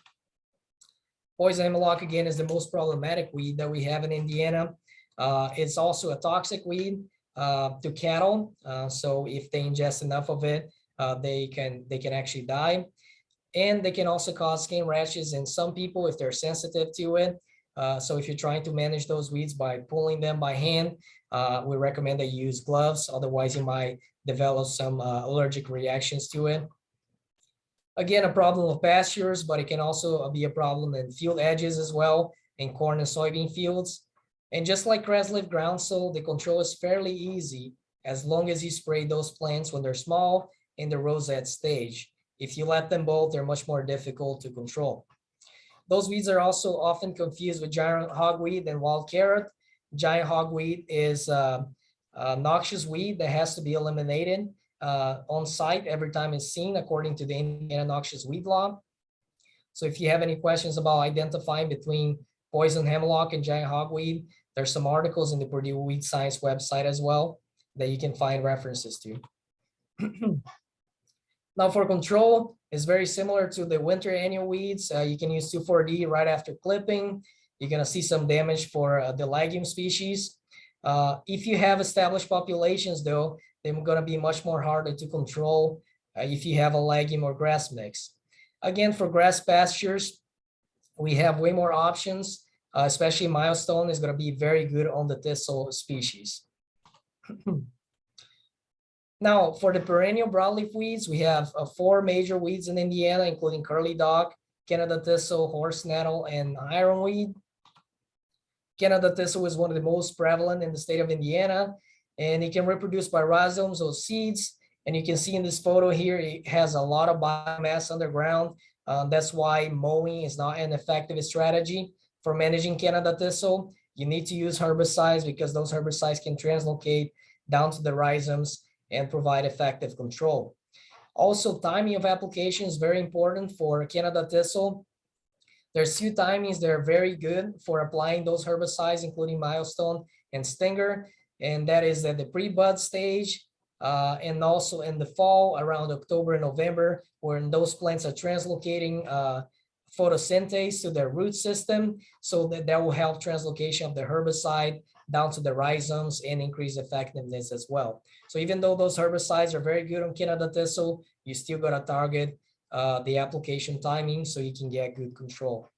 Poison hemlock, again, is the most problematic weed that we have in Indiana. It's also a toxic weed to cattle. So if they ingest enough of it, they can actually die. And they can also cause skin rashes in some people if they're sensitive to it. So if you're trying to manage those weeds by pulling them by hand, we recommend that you use gloves. Otherwise, you might develop some allergic reactions to it. Again, a problem of pastures, but it can also be a problem in field edges as well, in corn and soybean fields. And just like crestleaf groundsel, the control is fairly easy as long as you spray those plants when they're small in the rosette stage. If you let them bolt, they're much more difficult to control. Those weeds are also often confused with giant hogweed and wild carrot. Giant hogweed is a noxious weed that has to be eliminated on site every time it's seen, according to the Indiana Noxious Weed Law. So if you have any questions about identifying between poison hemlock and giant hogweed, there's some articles in the Purdue Weed Science website as well that you can find references to. Now for control, it's very similar to the winter annual weeds. You can use 2,4-D right after clipping. You're gonna see some damage for the legume species. If you have established populations though, they're gonna be much more harder to control if you have a legume or grass mix. Again, for grass pastures, we have way more options, especially milestone is gonna be very good on the thistle species. Now, for the perennial broadleaf weeds, we have 4 major weeds in Indiana, including curly dock, Canada thistle, horse nettle, and ironweed. Canada thistle is one of the most prevalent in the state of Indiana, and it can reproduce by rhizomes or seeds. And you can see in this photo here, it has a lot of biomass underground. That's why mowing is not an effective strategy for managing Canada thistle. You need to use herbicides because those herbicides can translocate down to the rhizomes and provide effective control. Also, timing of application is very important for Canada thistle. There's 2 timings that are very good for applying those herbicides, including milestone and stinger, and that is at the pre-bud stage and also in the fall around October and November, when those plants are translocating photosynthase to their root system, so that will help translocation of the herbicide down to the rhizomes and increase effectiveness as well. So even though those herbicides are very good on Canada thistle, you still gotta target the application timing so you can get good control.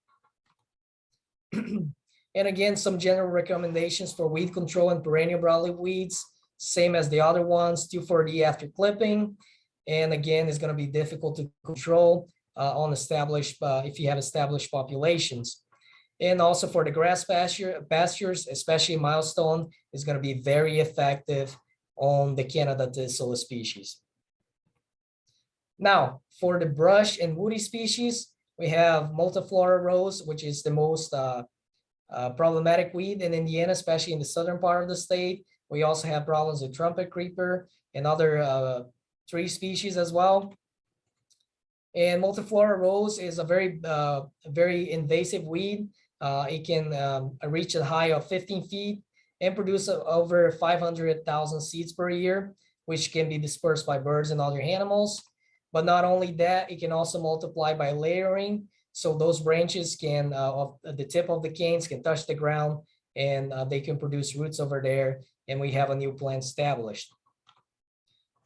And again, some general recommendations for weed control and perennial broadleaf weeds, same as the other ones, 2,4-D after clipping. And again, it's going to be difficult to control on established, if you have established populations. And also for the grass pastures, especially milestone, is going to be very effective on the Canada thistle species. Now, for the brush and woody species, we have multiflora rose, which is the most problematic weed in Indiana, especially in the southern part of the state. We also have problems with trumpet creeper and other tree species as well. And multiflora rose is a very invasive weed. It can reach a high of 15 feet and produce over 500,000 seeds per year, which can be dispersed by birds and other animals. But not only that, it can also multiply by layering. So those branches can, the tip of the canes can touch the ground and they can produce roots over there, and we have a new plant established.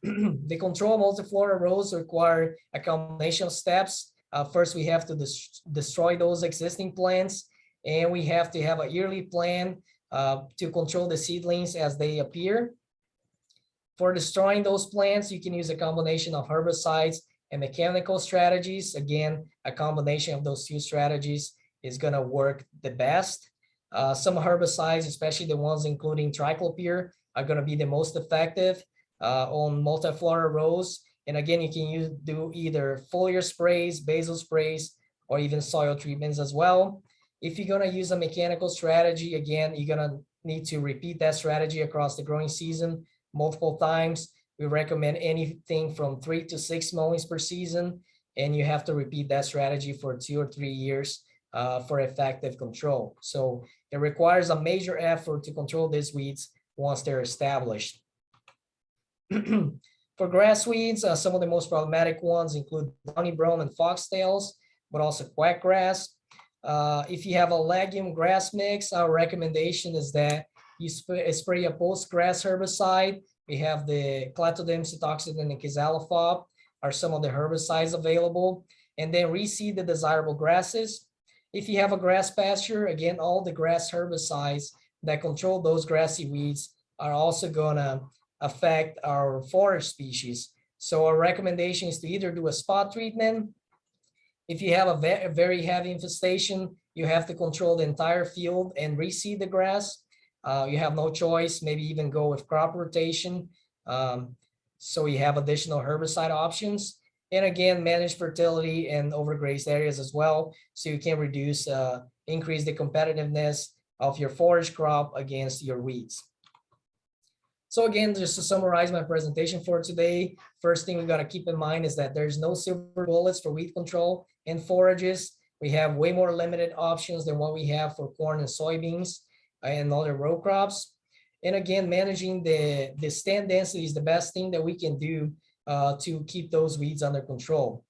The control multiflora rose require a combination of steps. First, we have to destroy those existing plants, and we have to have a yearly plan to control the seedlings as they appear. For destroying those plants, you can use a combination of herbicides and mechanical strategies. Again, a combination of those two strategies is going to work the best. Some herbicides, especially the ones including triclopyr, are going to be the most effective on multiflora rose. And again, you can do either foliar sprays, basal sprays, or even soil treatments as well. If you're going to use a mechanical strategy, again, you're going to need to repeat that strategy across the growing season multiple times. We recommend anything from 3 to 6 mowings per season, and you have to repeat that strategy for 2 or 3 years for effective control. So it requires a major effort to control these weeds once they're established. For grass weeds, some of the most problematic ones include downy brome and foxtails, but also quackgrass. If you have a legume grass mix, our recommendation is that you spray a post-grass herbicide. We have the Clatodim, Cytoxin, and the Kizalofop are some of the herbicides available, and then reseed the desirable grasses. If you have a grass pasture, again, all the grass herbicides that control those grassy weeds are also gonna affect our forage species. So our recommendation is to either do a spot treatment. If you have a very heavy infestation, you have to control the entire field and reseed the grass. You have no choice, maybe even go with crop rotation. So you have additional herbicide options. And again, manage fertility and overgrazed areas as well, so you can increase the competitiveness of your forage crop against your weeds. So again, just to summarize my presentation for today, first thing we got to keep in mind is that there's no silver bullets for weed control and forages. We have way more limited options than what we have for corn and soybeans and other row crops. And again, managing the stand density is the best thing that we can do to keep those weeds under control.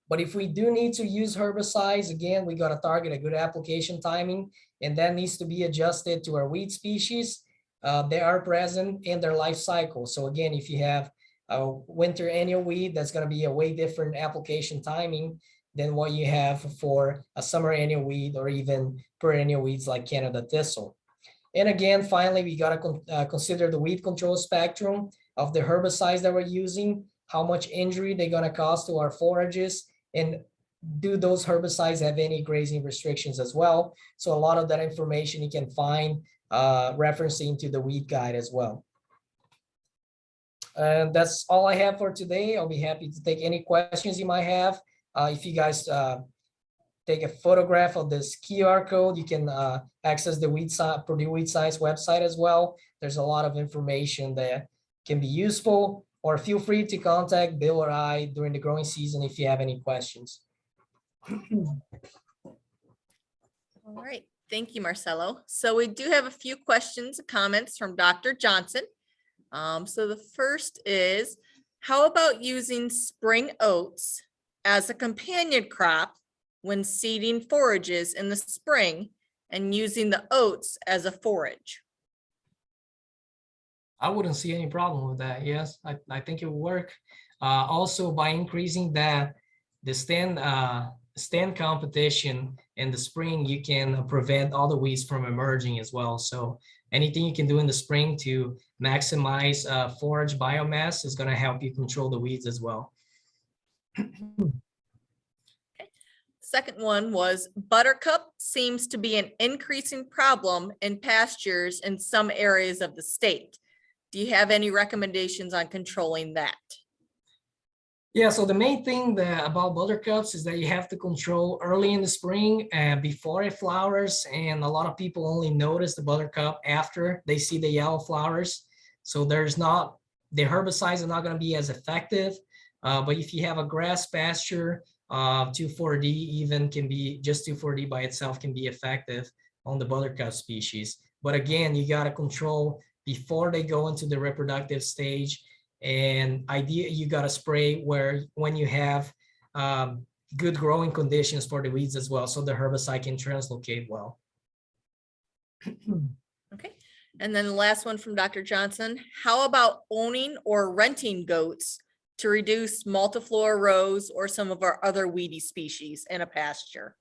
But if we do need to use herbicides, again, we got to target a good application timing, and that needs to be adjusted to our weed species. They are present in their life cycle. So again, if you have a winter annual weed, that's going to be a way different application timing than what you have for a summer annual weed or even perennial weeds like Canada thistle. And again, finally, we got to consider the weed control spectrum of the herbicides that we're using, how much injury they're going to cause to our forages, and do those herbicides have any grazing restrictions as well. So a lot of that information you can find referencing to the weed guide as well. And that's all I have for today. I'll be happy to take any questions you might have. If you guys take a photograph of this QR code, you can access the Purdue Weed Science website as well. There's a lot of information that can be useful, or feel free to contact Bill or I during the growing season if you have any questions. All right, thank you, Marcelo. So we do have a few questions and comments from Dr. Johnson. So the first is, how about using spring oats as a companion crop when seeding forages in the spring and using the oats as a forage? I wouldn't see any problem with that. Yes, I think it will work. Also, by increasing the stand competition in the spring, you can prevent all the weeds from emerging as well. So anything you can do in the spring to maximize forage biomass is going to help you control the weeds as well. Second one was buttercup seems to be an increasing problem in pastures in some areas of the state. Do you have any recommendations on controlling that? Yeah, so the main thing about buttercups is that you have to control early in the spring before it flowers. And a lot of people only notice the buttercup after they see the yellow flowers. So the herbicides are not going to be as effective. But if you have a grass pasture, 2,4-D even can be, just 2,4-D by itself can be effective on the buttercup species. But again, you got to control before they go into the reproductive stage. And you got to spray when you have good growing conditions for the weeds as well, so the herbicide can translocate well. Okay. And then the last one from Dr. Johnson, how about owning or renting goats to reduce multiflora rose or some of our other weedy species in a pasture?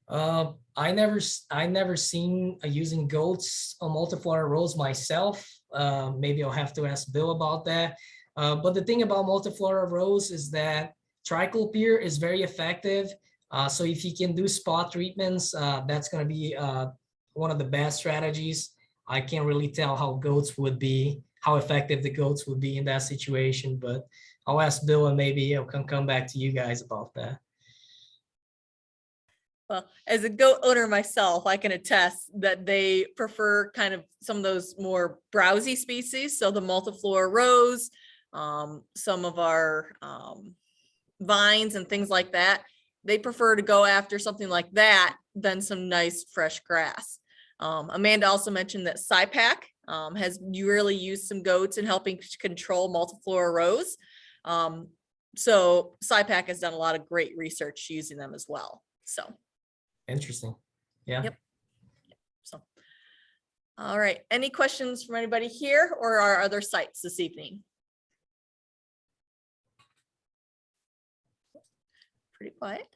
I never seen using goats on multiflora rose myself. Maybe I'll have to ask Bill about that. But the thing about multiflora rose is that triclopyr is very effective. So if you can do spot treatments, that's going to be one of the best strategies. I can't really tell how effective the goats would be in that situation, but I'll ask Bill and maybe I can come back to you guys about that. Well, as a goat owner myself, I can attest that they prefer kind of some of those more browsy species. So the multiflora rose, some of our vines and things like that. They prefer to go after something like that than some nice fresh grass. Amanda also mentioned that SciPac has really used some goats in helping to control multiflora rose. So SciPac has done a lot of great research using them as well. So. Interesting. Yeah. Yep. So, all right. Any questions from anybody here or our other sites this evening? Pretty quiet.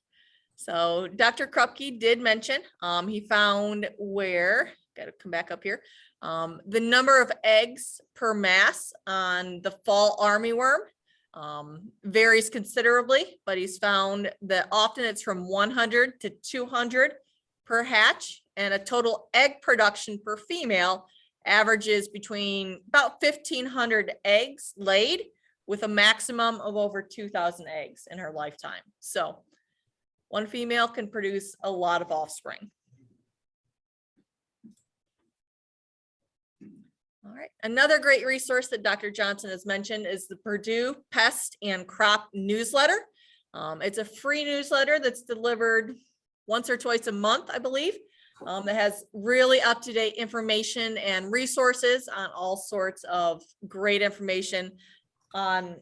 So Dr. Krupke did mention he found where, got to come back up here, the number of eggs per mass on the fall armyworm varies considerably, but he's found that often it's from 100 to 200 per hatch, and a total egg production per female averages between about 1,500 eggs laid, with a maximum of over 2,000 eggs in her lifetime. So one female can produce a lot of offspring. All right. Another great resource that Dr. Johnson has mentioned is the Purdue Pest and Crop Newsletter. It's a free newsletter that's delivered once or twice a month, I believe. That has really up-to-date information and resources on all sorts of great information on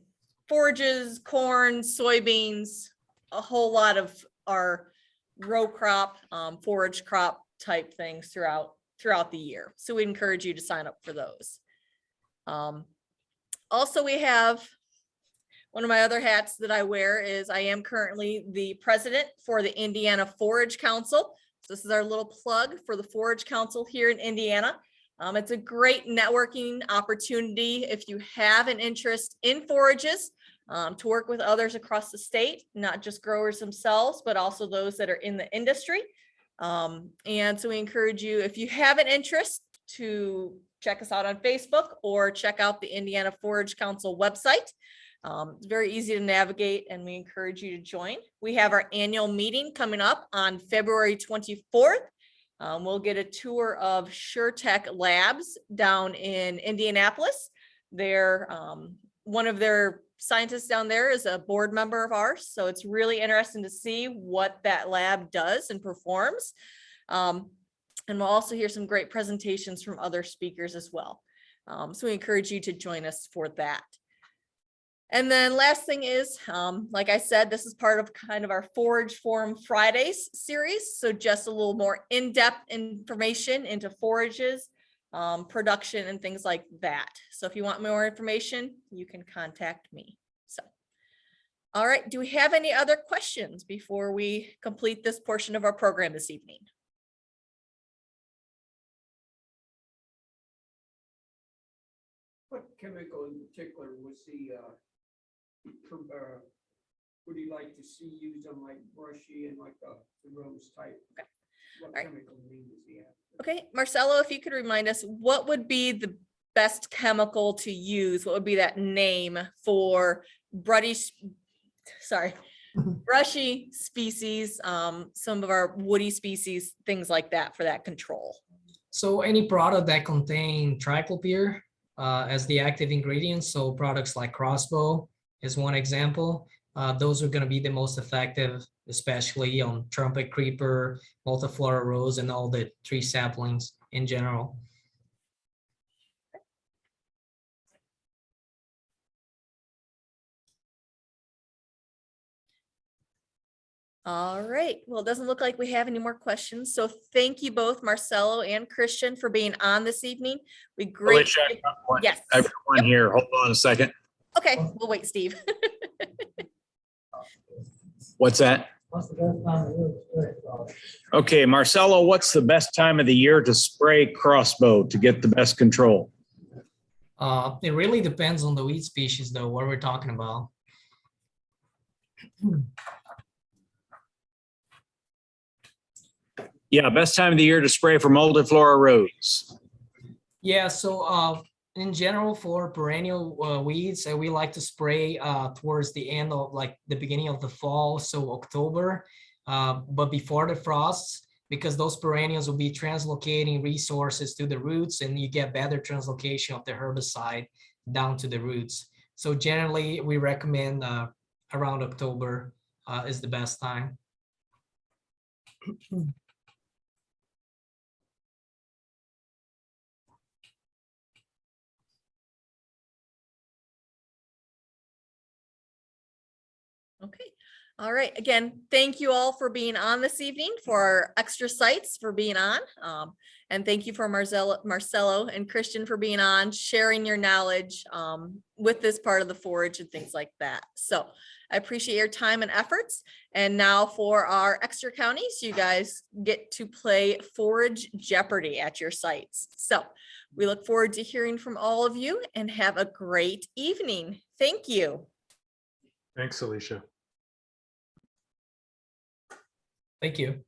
forages, corn, soybeans, a whole lot of our row crop, forage crop type things throughout the year. So we encourage you to sign up for those. Also, we have one of my other hats that I wear is I am currently the president for the Indiana Forage Council. So this is our little plug for the Forage Council here in Indiana. It's a great networking opportunity if you have an interest in forages, to work with others across the state, not just growers themselves, but also those that are in the industry. And so we encourage you, if you have an interest, to check us out on Facebook or check out the Indiana Forage Council website. It's very easy to navigate, and we encourage you to join. We have our annual meeting coming up on February 24th. We'll get a tour of SureTech Labs down in Indianapolis. One of their scientists down there is a board member of ours, so it's really interesting to see what that lab does and performs. And we'll also hear some great presentations from other speakers as well. So we encourage you to join us for that. And then last thing is, like I said, this is part of kind of our Forage Forum Fridays series. So just a little more in-depth information into forages, production and things like that. So if you want more information, you can contact me. So, all right, do we have any other questions before we complete this portion of our program this evening? What chemical in particular was would you like to see used on like brushy and like the rose type? Okay. What All right. chemical name does he have? Okay, Marcelo, if you could remind us, what would be the best chemical to use? What would be that name for brushy species, some of our woody species, things like that for that control? So any product that contain triclopyr as the active ingredient, so products like Crossbow is one example. Those are going to be the most effective, especially on trumpet creeper, multiflora rose, and all the tree saplings in general. All right, well, it doesn't look like we have any more questions. So thank you both, Marcelo and Christian, for being on this evening. We great. Alicia, I've got one- Yes. I've got one here. Hold on a second. Okay, we'll wait, Steve. What's that? Okay, Marcelo, what's the best time of the year to spray Crossbow to get the best control? It really depends on the weed species, though, what we're talking about. Yeah, best time of the year to spray for multiflora rose. Yeah, so in general for perennial weeds, we like to spray towards the end of like the beginning of the fall, so October, but before the frosts, because those perennials will be translocating resources to the roots and you get better translocation of the herbicide down to the roots. So generally we recommend around October is the best time. Okay. All right. Again, thank you all for being on this evening, for our extra sites for being on. And thank you for Marcelo and Christian for being on, sharing your knowledge with this part of the forage and things like that. So I appreciate your time and efforts. And now for our extra counties, you guys get to play Forage Jeopardy at your sites. So we look forward to hearing from all of you and have a great evening. Thank you. Thanks, Alicia. Thank you.